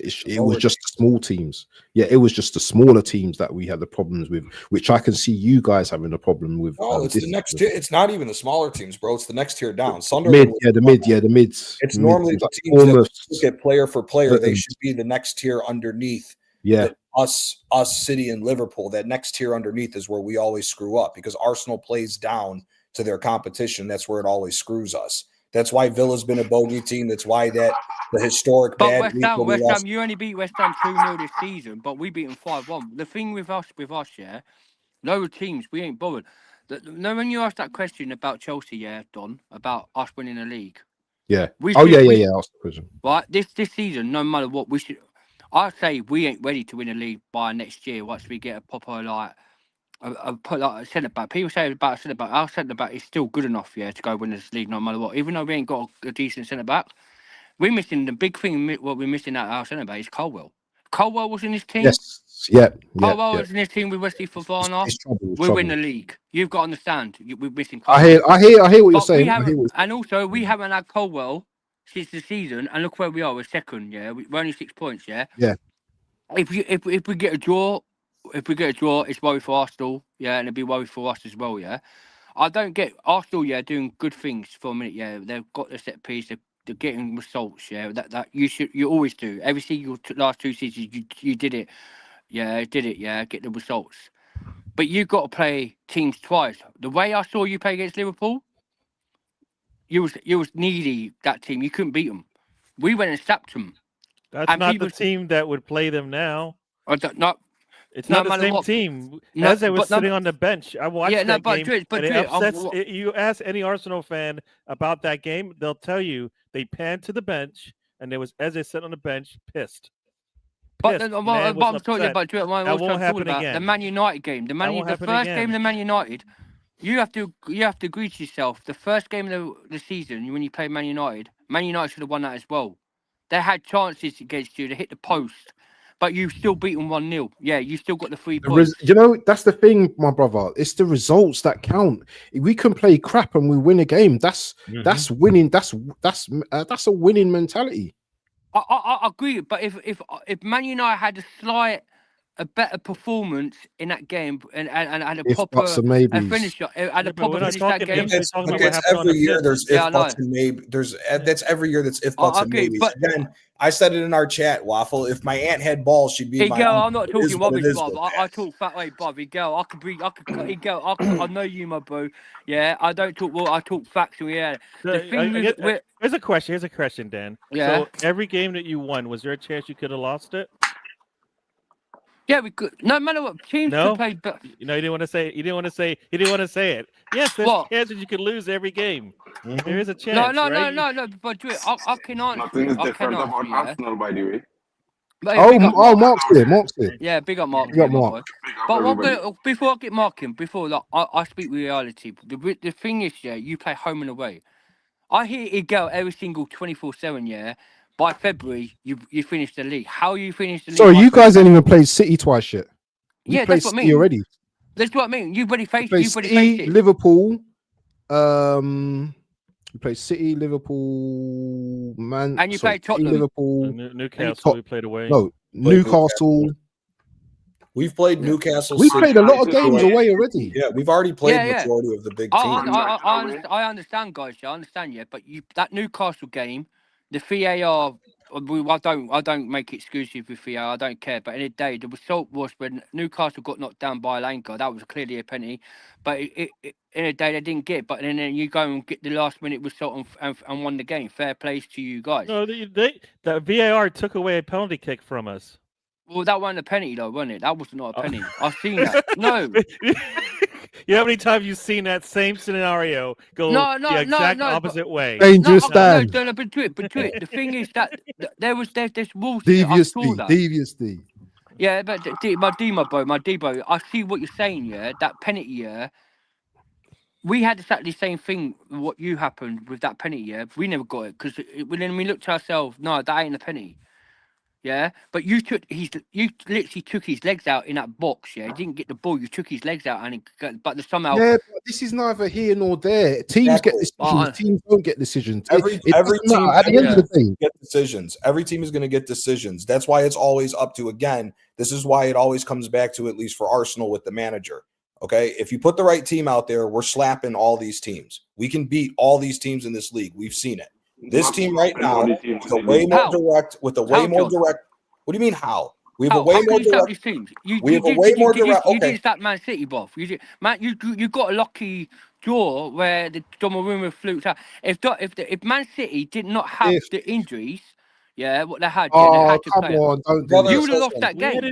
It was just the small teams. Yeah, it was just the smaller teams that we had the problems with, which I can see you guys having a problem with. Oh, it's the next tier. It's not even the smaller teams, bro. It's the next tier down. The mids. It's normally the teams that look at player for player. They should be the next tier underneath. Yeah. Us, City, and Liverpool. That next tier underneath is where we always screw up, because Arsenal plays down to their competition. That's where it always screws us. That's why Villa's been a bogey team. That's why the historic bad. But West Ham, you only beat West Ham 2-0 this season, but we beat them 5-1. The thing with us, yeah, lower teams, we ain't bothered. When you asked that question about Chelsea, yeah, Don, about us winning the league. Yeah. Ask the question. Right, this season, no matter what, we should. I say we ain't ready to win a league by next year once we get a proper a centre back. People say about a centre back. Our centre back is still good enough, yeah, to go win this league no matter what. Even though we ain't got a decent centre back, we're missing the big thing. What we're missing out of our centre back is Colwell. Colwell was in his team. Yes, yeah. Colwell was in his team with Wesley Fofana. We win the league. You've got to understand. We're missing Colwell. I hear what you're saying. And also, we haven't had Colwell since the season, and look where we are. We're second. Yeah, we're only 6 points. Yeah. Yeah. If we get a draw, it's worry for Arsenal. Yeah, and it'd be worry for us as well. Yeah. I don't get Arsenal. Yeah, doing good things for a minute. Yeah, they've got the set piece. They're getting results. Yeah, that you always do. Every single last 2 seasons, you did it. Yeah, did it. Yeah, get the results. But you got to play teams twice. The way I saw you play against Liverpool, you was needy that team. You couldn't beat them. We went and sapped them. That's And not people- the team that would play them now. I don't not. It's No not the matter same what- team. No, Eze was but no- sitting on the bench. I watched Yeah, no, that but game, Drit, and it upsets. You ask any Arsenal fan about that game, they'll tell you they panned to the bench, and there was Eze sitting on the bench, pissed. But Pissed. I'm Man was talking upset. about what I'm That also won't talking happen about again. the Man United game. The won't happen first again. game, the Man United. You have to agree to yourself. The first game of the season, when you play Man United should have won that as well. They had chances against you. They hit the post, but you still beat them 1-0. Yeah, you still got the 3 points. You know, that's the thing, my brother. It's the results that count. We can play crap and we win a game. That's winning. That's a winning mentality. I agree, but if Man United had a better performance in that game and had a If proper buts and maybes. finisher, and a Yeah, but we're proper not finish that talking game. if. That's, talking about but what that's happened on every the year. pitch. There's Yeah, I if buts know. and maybe. That's every year. That's if buts I and agree, maybes. but- Again, I said it in our chat, Waffle. If my aunt had balls, she'd be Hey, my. girl, uncle. I'm not It is talking what it rubbish, is Bob. with I that. talk fat way, Bob. Hey, girl, hey, girl, I know you, my bro. Yeah, I don't talk well. I talk facts. Yeah, the thing with Here's a question, Dan. Yeah. So every game that you won, was there a chance you could have lost it? yeah, we could. No matter what teams No? could play. But You know, you didn't want to say. You didn't want to say. He didn't want to say it. Yes, there's What? chances you could lose every game. Mhm. There is a chance. no. right? But do it. I can answer. Nothing is I can different answer. about Yeah. Arsenal, by the way. But hey, big up Mark. Mark's here. Mark's here. Yeah, big up Mark. Big up my Mark. boy. Big up But everybody. before I get marking, I speak reality. The thing is, yeah, you play home and away. I hear it go every single 24/7. Yeah, by February you finish the league. How you finish the league? Sorry, by you guys February? ain't even played City twice yet. We Yeah, played that's what I City mean. already. That's what I mean. You've already We faced. played You've already City, faced it. Liverpool. We played City, Liverpool, man. And you played City, Tottenham. Liverpool. Newcastle, we played away. No, Newcastle. We've played Newcastle. We City. played a lot of United games away. away already. Yeah, we've already played Yeah. majority of the big I, teams. I understand, guys. Yeah, I understand. Yeah, but that Newcastle game, the VAR. I don't make excuses with VAR. I don't care. But in the day, the result was when Newcastle got knocked down by Lanka. That was clearly a penalty. But in the day, they didn't get it. But then you go and get the last minute result and won the game. Fair play to you guys. No, the VAR took away a penalty kick from us. Well, that wasn't a penalty, though, wasn't it? That was not a penalty. I've seen that. No. You know how many times you've seen that same scenario go the exact opposite way? Dangerous No, stand. no, but to it. The thing is that there's rules. I Devious saw D. that. Devious D. Yeah, but my Debo, I see what you're saying. Yeah, that penalty. Yeah, we had exactly the same thing. What you happened with that penalty. Yeah, we never got it because then we looked to ourselves. No, that ain't a penalty. Yeah, but you literally took his legs out in that box. Yeah, he didn't get the ball. You took his legs out, but somehow. Yeah, but this is neither here nor there. Teams get decisions. Teams don't get decisions. Every team at the end of the day, get decisions. Every team is going to get decisions. That's why it's always up to, again, this is why it always comes back to, at least for Arsenal, with the manager. Okay, if you put the right team out there, we're slapping all these teams. We can beat all these teams in this league. We've seen it. This team right now, with a way more direct, What do you mean how? We have a way more direct. We have a way more direct. You did that Man City, Bob. You did, man. You got a lucky draw where the Donnarumma fluked out. If Man City did not have the injuries, yeah, what they had, they had to play. You would have lost that game.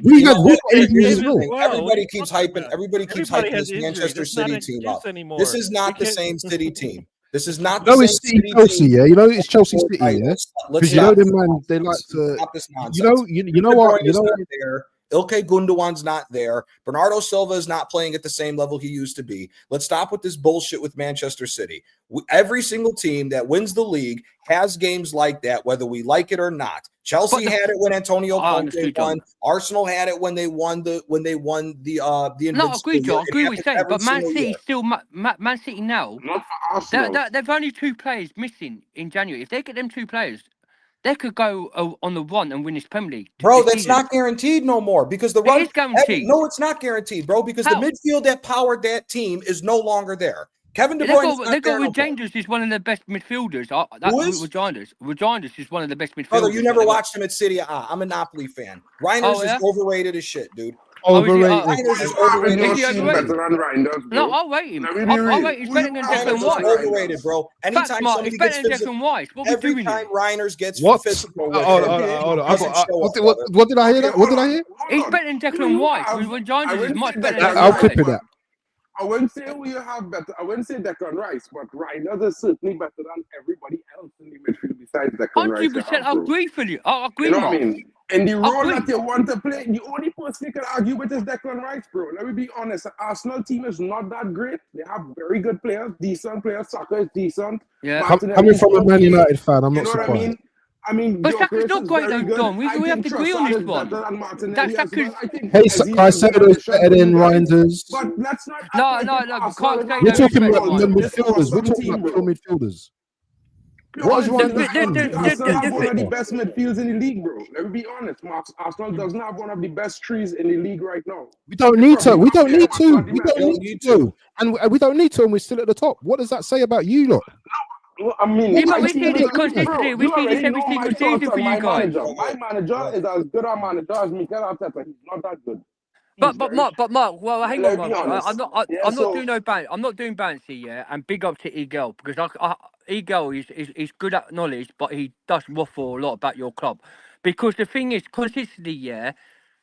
Everybody keeps hyping. Everybody keeps hyping this Manchester City team up. This is not the same City team. This is not the same it's City Chelsea, team. yeah. You know it's Chelsea City, yeah. Because you know them, man. They like to. Stop this nonsense. You know what? You know. There. Ilkay Gundogan's not there. Bernardo Silva is not playing at the same level he used to be. Let's stop with this bullshit with Manchester City. Every single team that wins the league has games like that, whether we like it or not. Chelsea had it when Antonio Conte won. Arsenal had it when they won the No, agree, John. Agree with saying, but Man City still Man City now. Not for Arsenal. They've only 2 players missing in January. If they get them 2 players, they could go on the run and win this Premier League. Bro, that's not guaranteed no more because the run is guaranteed. No, it's not guaranteed, bro, because the midfield that powered that team is no longer there. Kevin De Bruyne. They got Regenders is one of the best midfielders. Who is? Regenders is one of the best midfielders. Brother, you never watched him at City A. I'm a Napoli fan. Reiners is overrated as shit, dude. Overrated. Reiners is overrated. Is he better than Reinders, bro? No, I'll rate him. I'll rate him. He's better than Declan Rice. Overrated, bro. Anytime somebody gets physical, every time Reiners gets What physical, did I hear? What did I hear? He's better than Declan Rice. Regenders is much better than I'll clip it. I wouldn't say we have better. I wouldn't say Declan Rice, but Reinders is certainly better than everybody else in the midfield besides Declan Rice. 100%. I agree for you. I agree. You know what I mean? In the role that you want to play, the only person you can argue with is Declan Rice, bro. Let me be honest. The Arsenal team is not that great. They have very good players, decent players. Saka is decent. Yeah. Coming from a Man United fan, I'm not surprised. But Saka's not great though, Don. We have to agree on this one. Caicedo is better than Reinders. But let's not. No. We're talking about the midfielders. We're talking about pure midfielders. What is Reinders? Arsenal have one of the best midfields in the league, bro. Let me be honest. Arsenal doesn't have one of the best trees in the league right now. We don't need to. We don't need to. And we don't need to, and we're still at the top. What does that say about you lot? I mean, but we see this consistently. We see this every single season for you guys. My manager is as good a manager as Mikel Arteta. He's not that good. But Mark. Well, hang on, Mark. I'm not doing no ban. I'm not doing bancy, yeah. And big up to Eagle because Eagle is good at knowledge, but he does waffle a lot about your club. Because the thing is, consistently, yeah.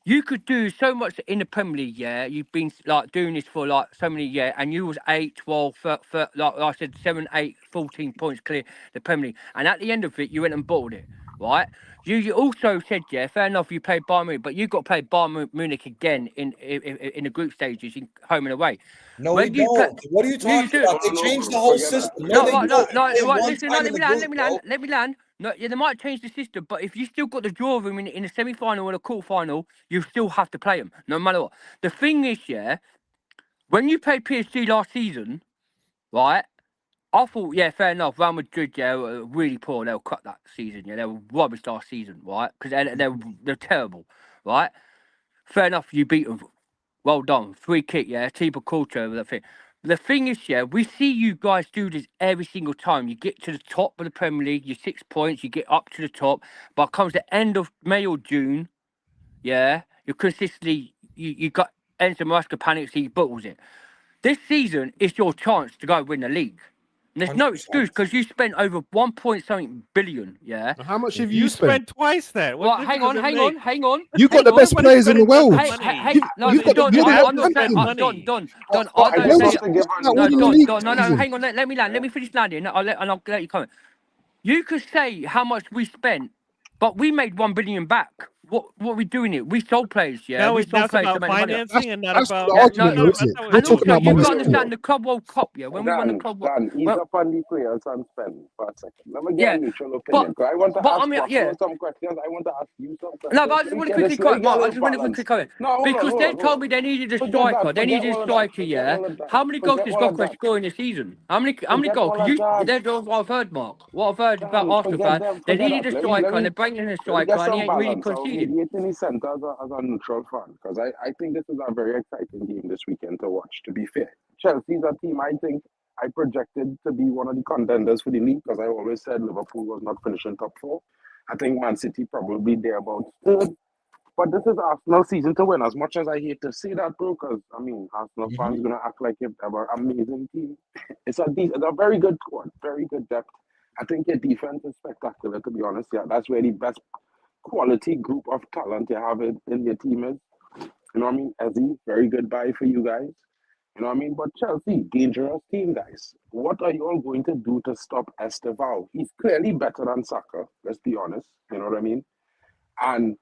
You could do so much in the Premier League, yeah. You've been like doing this for like so many years, and you was 8, 12, like I said, 7, 8, 14 points clear the Premier League. And at the end of it, you went and bottled it, right? You also said, yeah, fair enough, you played Bayern Munich, but you got to play Bayern Munich again in the group stages, in home and away. No, we don't. What are you talking about? They changed the whole system. No, listen, let me land. No, yeah, they might change the system, but if you still got the draw room in a semi-final or a quarter-final, you still have to play them, no matter what. The thing is, yeah, when you played PSG last season, right, I thought, yeah, fair enough, Real Madrid, yeah, were really poor. They were cut that season, yeah, they were rubbish last season, right, because they're terrible, right? Fair enough, you beat them. Well done. Free kick, yeah, Tiba culture, that thing. The thing is, yeah, we see you guys do this every single time. You get to the top of the Premier League, you're 6 points, you get up to the top, but comes the end of May or June, yeah, you consistently, you got Enzo Maresca panics, he bottles it. This season, it's your chance to go win the league. And there's no excuse because you spent over 1.something billion, yeah. How much have you you spent twice that? Well, hang on. You got the best players in the world. Hang on. Let me land. Let me finish landing. I'll let you comment. You could say how much we spent, but we made 1 billion back. What are we doing here? We sold players, yeah. No, we sold players about financing and not about. And also, you got to understand the Club World Cup, yeah. When we won the Club World Cup, he's up on the players and spend for a second. Let me get a neutral opinion. I want to ask some questions. I want to ask you some questions. No, but I just want to quickly comment. Because they told me they needed a striker. They needed a striker, yeah. How many goals does Gokwe score in a season? How many goals? That's what I've heard, Mark. What I've heard about Arsenal fans, they needed a striker and they're bringing in a striker and he ain't really conceded. As a neutral fan, because I think this is a very exciting game this weekend to watch, to be fair. Chelsea's a team I think I projected to be one of the contenders for the league, because I always said Liverpool was not finishing top 4. I think Man City probably there about 3rd. But this is Arsenal season to win, as much as I hate to say that, bro, because, I mean, Arsenal fans going to act like it's an amazing team. It's a very good squad, very good depth. I think your defense is spectacular, to be honest. Yeah, that's where the best quality group of talent you have in your team is. You know what I mean? Ezzy, very good buy for you guys. You know what I mean? But Chelsea, dangerous team, guys. What are you all going to do to stop Estevao? He's clearly better than Saka, let's be honest. You know what I mean? And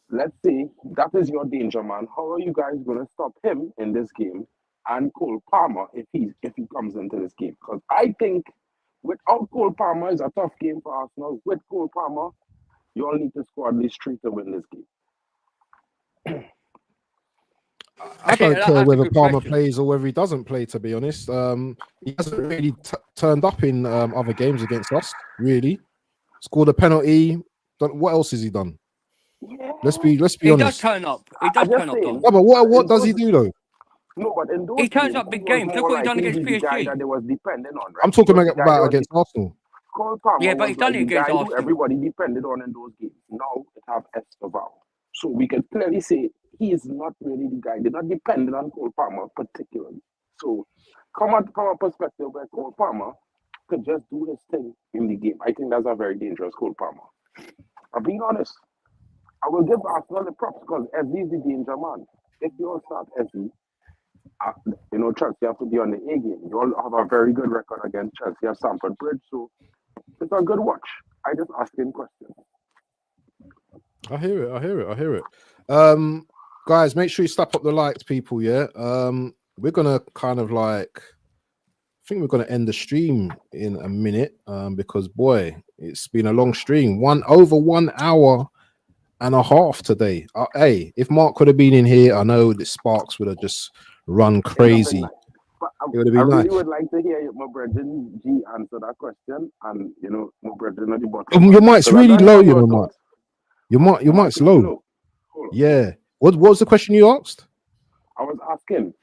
let's say that is your danger man. How are you guys going to stop him in this game and Cole Palmer if he comes into this game? Because I think without Cole Palmer, it's a tough game for Arsenal. With Cole Palmer, you all need to score at least 3 to win this game. I don't care whether Palmer plays or whether he doesn't play, to be honest. He hasn't really turned up in other games against us, really. Scored a penalty. What else has he done? Yeah. Let's be honest. He does turn up. He does turn up. No, but what does he do, though? No, but in those He turns games, up who big was games. Look more what he done likely against the guy PSG. that they was dependent on, right? I'm talking Because the guy that about was against Arsenal. Cole Palmer Yeah, but was he's done like it the against guy who Arsenal. everybody depended on in those games. Now it have Esteval. So we can clearly say he is not really the guy. They're not dependent on Cole Palmer particularly. So come on from a perspective where Cole Palmer could just do his thing in the game. I think that's a very dangerous Cole Palmer. I'm being honest. I will give Arsenal the props because Ezzy is the danger man. If you all start Ezzy, Chelsea have to be on the A game. You all have a very good record against Chelsea at Stamford Bridge, so it's a good watch. I just asking questions. I hear it. Guys, make sure you slap up the likes, people. Yeah. We're gonna kind of like, I think we're gonna end the stream in a minute. Because boy, it's been a long stream. Over 1 hour and a half today. Hey, if Mark could have been in here, I know the Sparks would have just run crazy. But It would have been I really nice. would like to hear my brother G answer that question, and my brother not the bottom. Your mic's So really I don't low, know you your know, Mark. thoughts. Your mic's low. Hold on. Yeah. What was the question you asked? I was asking,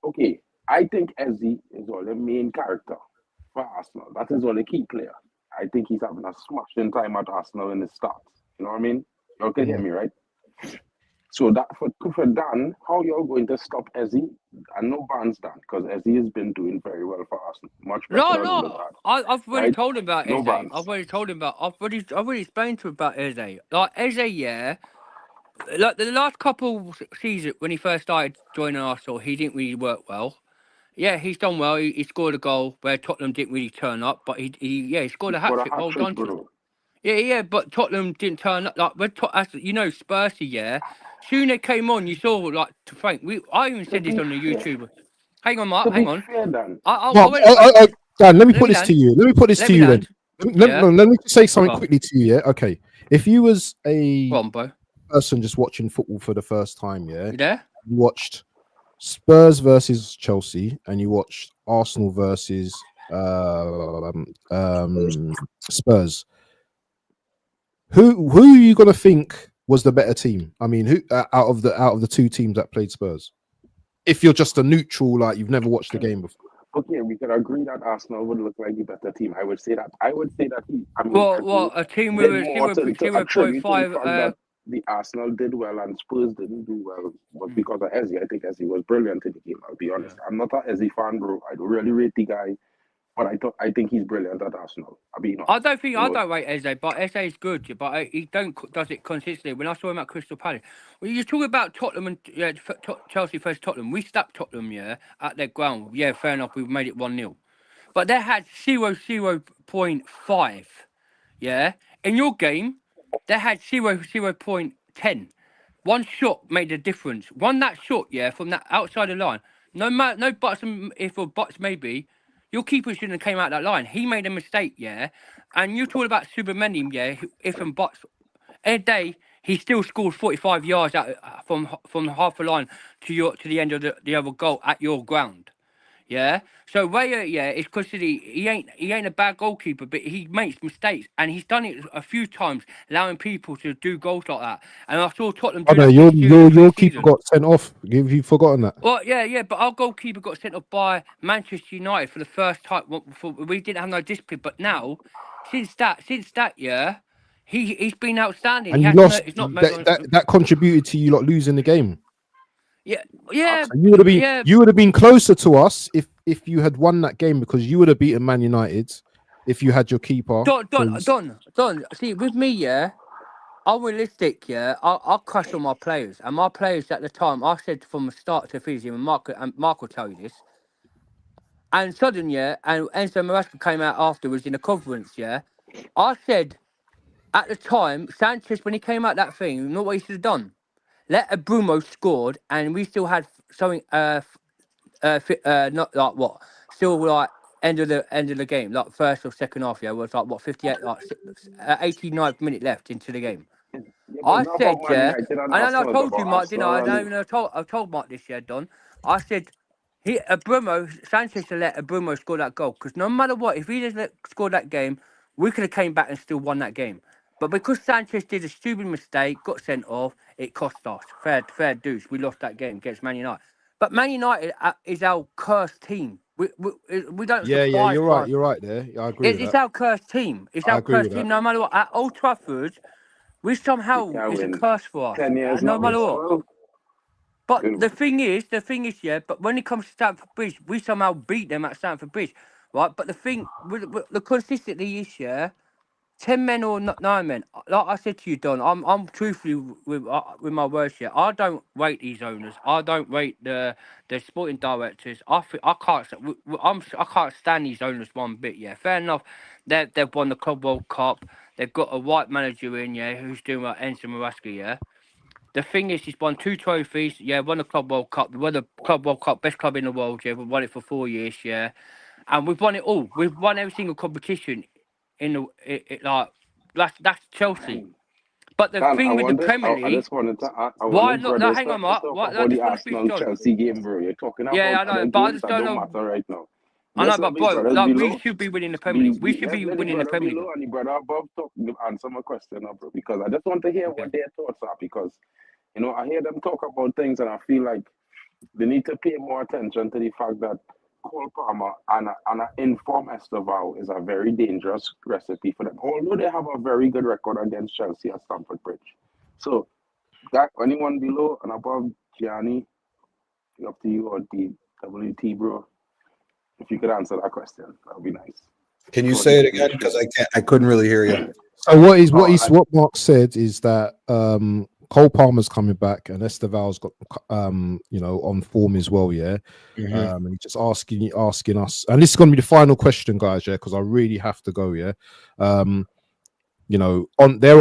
okay, I think Ezzy is all the main character for Arsenal. That is all the key player. I think he's having a smashing time at Arsenal in the starts. You know what I mean? Y'all can hear me, right? So that for Dan, how y'all going to stop Ezzy? And no bans Dan, because Ezzy has been doing very well for Arsenal. Much better than Odegaard. I've already Right? told him about No Eze. bans. I've already explained to him about Eze. Like Eze, yeah. Like the last couple seasons when he first started joining Arsenal, he didn't really work well. Yeah, he's done well. He scored a goal where Tottenham didn't really turn up, but he scored a hat trick. Well done to him. Yeah, but Tottenham didn't turn up. Like when Spursy, yeah. Soon they came on, you saw like to Frank. I even said this on the YouTube. Hang on, Mark. Hang on. Fair, Dan. Dan, let me put this to you. Let me put this to you then. Let me say something quickly to you. Yeah. Okay. If you was a person just watching football for the first time, yeah, you watched Spurs versus Chelsea, and you watched Arsenal versus Spurs. Who are you gonna think was the better team? I mean, who out of the two teams that played Spurs? If you're just a neutral, like you've never watched the game before. Okay, we can agree that Arsenal would look like the better team. I would say that he. I mean, a team with a 0.5. The Arsenal did well and Spurs didn't do well was because of Ezzy. I think Ezzy was brilliant in the game. I'll be honest. I'm not an Ezzy fan, bro. I don't really rate the guy, but I think he's brilliant at Arsenal. I'll be honest. I don't rate Eze, but Eze is good. But he does it consistently. When I saw him at Crystal Palace, when you talk about Tottenham and Chelsea versus Tottenham, we slapped Tottenham at their ground. Yeah, fair enough. We've made it 1-0, but they had 0.5. Yeah, in your game, they had 0.10. One shot made a difference. That shot, from that outside the line. No buts and if or buts maybe. Your keeper shouldn't have came out that line. He made a mistake, And you talk about Subramanian, if and buts. In a day, he still scored 45 yards from half a line to the end of the other goal at your ground. Yeah. So Raya, it's because he ain't a bad goalkeeper, but he makes mistakes, and he's done it a few times, allowing people to do goals like that. And I saw Tottenham do that. Your keeper got sent off. Have you forgotten that? Well, yeah, but our goalkeeper got sent off by Manchester United for the first time. We didn't have no discipline, but now, since that, he's been outstanding. And you lost. That contributed to you lot losing the game. Yeah. So you would have been closer to us if you had won that game, because you would have beaten Man United if you had your keeper. Don. See, with me, I'm realistic, I'll crush on my players, and my players at the time, I said from the start to finish, and Mark will tell you this. And suddenly, and Enzo Maresca came out afterwards in a conference, I said at the time, Sanchez, when he came out that thing, you know what he should have done? Let a Bruno scored, and we still had something. Not like what? Still like end of the game, like first or second half. Was like what 58, like 89th minute left into the game. I said, and I told you, Mark, didn't I? I told Mark this, Don. I said, Sanchez to let Bruno score that goal, because no matter what, if he didn't score that game, we could have came back and still won that game. But because Sanchez did a stupid mistake, got sent off, it cost us. Fair dues. We lost that game against Man United. But Man United is our cursed team. We don't Yeah, surprise you're right. one. You're right there. I agree with It's that. our cursed team. It's I our agree with cursed that. team. No matter what, at Old Trafford, we You somehow can't it's a win curse for us. 10 years No now. matter what. Well, But the thing is, yeah. But when it comes to Stamford Bridge, we somehow beat them at Stamford Bridge, right? But the thing, the consistency is, yeah, 10 men or 9 men. Like I said to you, Don, I'm truthfully with my words here. I don't rate these owners. I don't rate the sporting directors. I can't. I can't stand these owners one bit. Yeah, fair enough. They've won the Club World Cup. They've got a white manager in, yeah, who's doing what Enzo Maresca, yeah. The thing is, he's won 2 trophies. Yeah, won the Club World Cup. We won the Club World Cup, best club in the world. Yeah, we've won it for 4 years. Yeah, and we've won it all. We've won every single competition in the like that's Chelsea. But the Dan, thing with the Premier I League, just wanted to, I why wanted not? No, brothers hang to on, Mark. talk Why, I about the just want to speak, Arsenal John. Chelsea game, bro. You're talking Yeah, about I know, other but I games just that don't don't know. matter right now. I know, Let's but have the bro, brothers like we below. should be winning the Premier League. We should Let's be let the winning the brother Premier League. below and the brother above answer my question, bro. Because I just want to hear Okay. what their thoughts are. Because I hear them talk about things, and I feel like they need to pay more attention to the fact that Cole Palmer and an informed Esteval is a very dangerous recipe for them. Although they have a very good record against Chelsea at Stamford Bridge. So, that anyone below and above, Gianni, up to you or the WT, bro. If you could answer that question, that would be nice. Can you say it again? Because I couldn't really hear you. So what Mark said is that Cole Palmer's coming back and Esteval's got on form as well, yeah. And he's just asking us, and this is going to be the final question, guys, yeah, because I really have to go, yeah. They're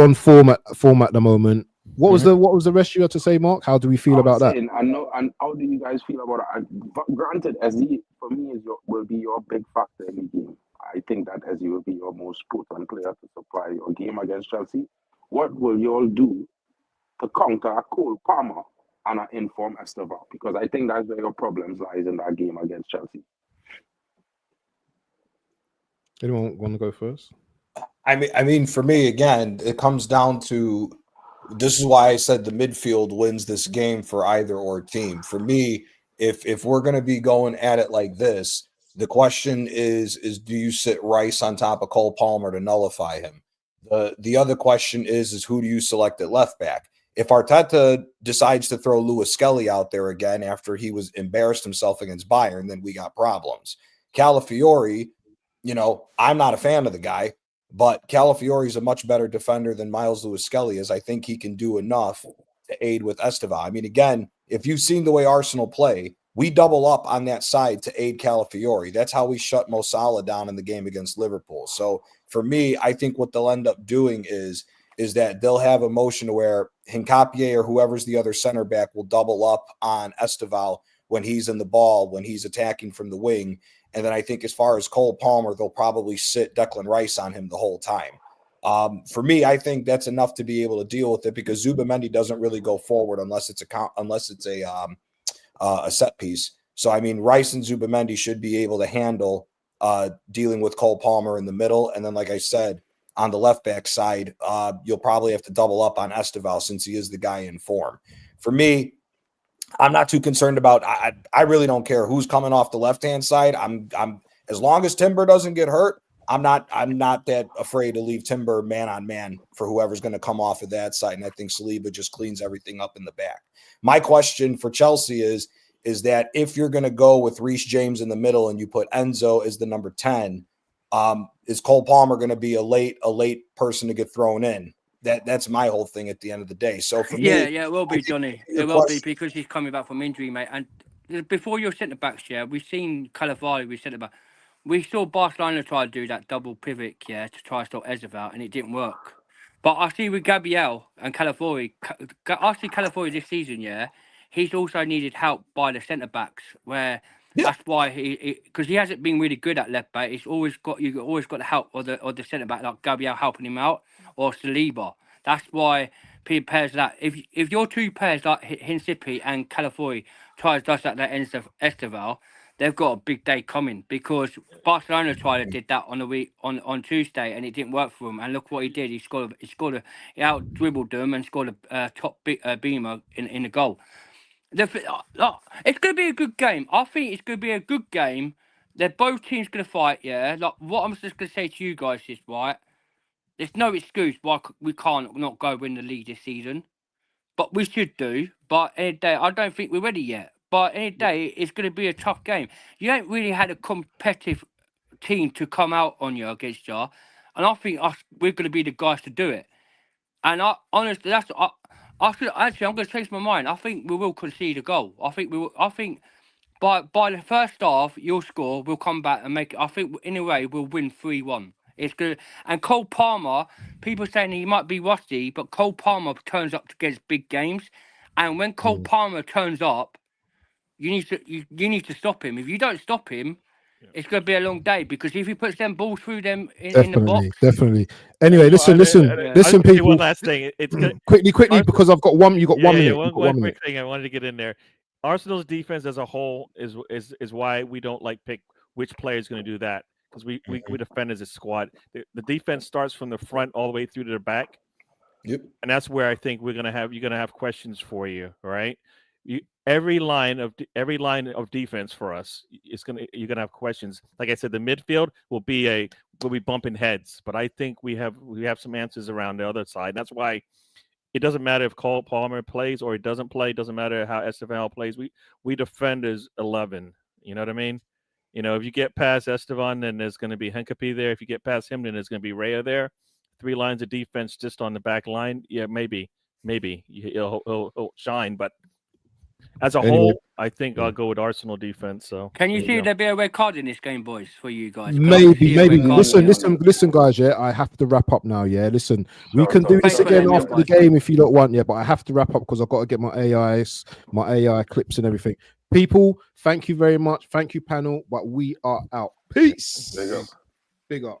on form at the moment. What was the rest you had to say, Mark? How do we feel about that? I know, and how do you guys feel about it? Granted, SE for me will be your big factor in the game. I think that SE will be your most potent player to supply your game against Chelsea. What will you all do to counter a Cole Palmer and an informed Esteval? Because I think that's where your problems lies in that game against Chelsea. Anyone want to go first? I mean, for me, again, it comes down to, this is why I said the midfield wins this game for either or team. For me, if we're going to be going at it like this, the question is do you sit Rice on top of Cole Palmer to nullify him? The other question is who do you select at left back? If Arteta decides to throw Lewis Skelly out there again after he was embarrassed himself against Bayern, then we got problems. Calafiori, I'm not a fan of the guy, but Calafiori is a much better defender than Miles Lewis Skelly is. I think he can do enough to aid with Esteval. I mean, again, if you've seen the way Arsenal play, we double up on that side to aid Calafiori. That's how we shut Mo Salah down in the game against Liverpool. So for me, I think what they'll end up doing is that they'll have a motion where Hincapié or whoever's the other center back will double up on Esteval when he's in the ball, when he's attacking from the wing. And then I think as far as Cole Palmer, they'll probably sit Declan Rice on him the whole time. For me, I think that's enough to be able to deal with it because Zubamendi doesn't really go forward unless it's a set piece. So, I mean, Rice and Zubamendi should be able to handle dealing with Cole Palmer in the middle. And then, like I said, on the left back side, you'll probably have to double up on Esteval since he is the guy in form. For me, I'm not too concerned about. I really don't care who's coming off the left-hand side. I'm as long as Timber doesn't get hurt, I'm not that afraid to leave Timber man on man for whoever's going to come off of that side. And I think Saliba just cleans everything up in the back. My question for Chelsea is that if you're going to go with Reece James in the middle and you put Enzo as the number 10, is Cole Palmer going to be a late person to get thrown in? That's my whole thing at the end of the day. So for me, it will be, Johnny. It will be because he's coming back from injury, mate. And before your centre backs, yeah, we've seen Calafiori, we centre back. We saw Barcelona try to do that double pivot, yeah, to try to stop Ezeval, and it didn't work. But I see with Gabriel and Calafiori, I see Calafiori this season, yeah, he's also needed help by the centre backs, where that's why because he hasn't been really good at left back. You've always got the help of the centre back, like Gabriel helping him out or Saliba. That's why pairs that if your two pairs like Hincapie and Calafiori does that Esteval, they've got a big day coming because Barcelona tried to did that on the week on Tuesday and it didn't work for him. And look what he did. He out dribbled them and scored a top beamer in the goal. It's going to be a good game. I think it's going to be a good game. They're both teams going to fight. Yeah, like what I'm just going to say to you guys is right. There's no excuse why we can't not go win the league this season, but we should do. But any day, I don't think we're ready yet. But any day, it's going to be a tough game. You ain't really had a competitive team to come out on you against you, and I think we're going to be the guys to do it. And honestly, I'm going to change my mind. I think we will concede a goal. I think we will. I think by the first half, you'll score. We'll come back and make it. I think in a way we'll win 3-1. It's good. And Cole Palmer, people saying he might be rusty, but Cole Palmer turns up against big games. And when Cole Palmer turns up, you need to stop him. If you don't stop him, it's going to be a long day because if he puts them balls through them in the box. Definitely. Anyway, listen, people. One last thing. It's quickly because I've got one. You got 1 minute. One quick thing I wanted to get in there. Arsenal's defense as a whole is why we don't pick which player is going to do that because we defend as a squad. The defense starts from the front all the way through to the back. Yep. And that's where I think you're going to have questions for you, right? Every line of defense for us you're gonna have questions. Like I said, the midfield will be bumping heads, but I think we have some answers around the other side. That's why it doesn't matter if Cole Palmer plays or he doesn't play. It doesn't matter how Estevan plays. We defend as 11. You know what I mean? You know, if you get past Estevan, then there's going to be Hincapie there. If you get past him, then there's going to be Raya there. 3 lines of defense just on the back line. Yeah, maybe he'll shine, but. As a whole, I think I'll go with Arsenal defense. So, can you see there'll be a red card in this game, boys, for you guys? Maybe. Listen, guys. Yeah, I have to wrap up now. Yeah, listen, we can do this again after the game if you don't want. Yeah, but I have to wrap up because I've got to get my AI clips and everything. People, thank you very much. Thank you, panel. But we are out. Peace. Big up. Big up.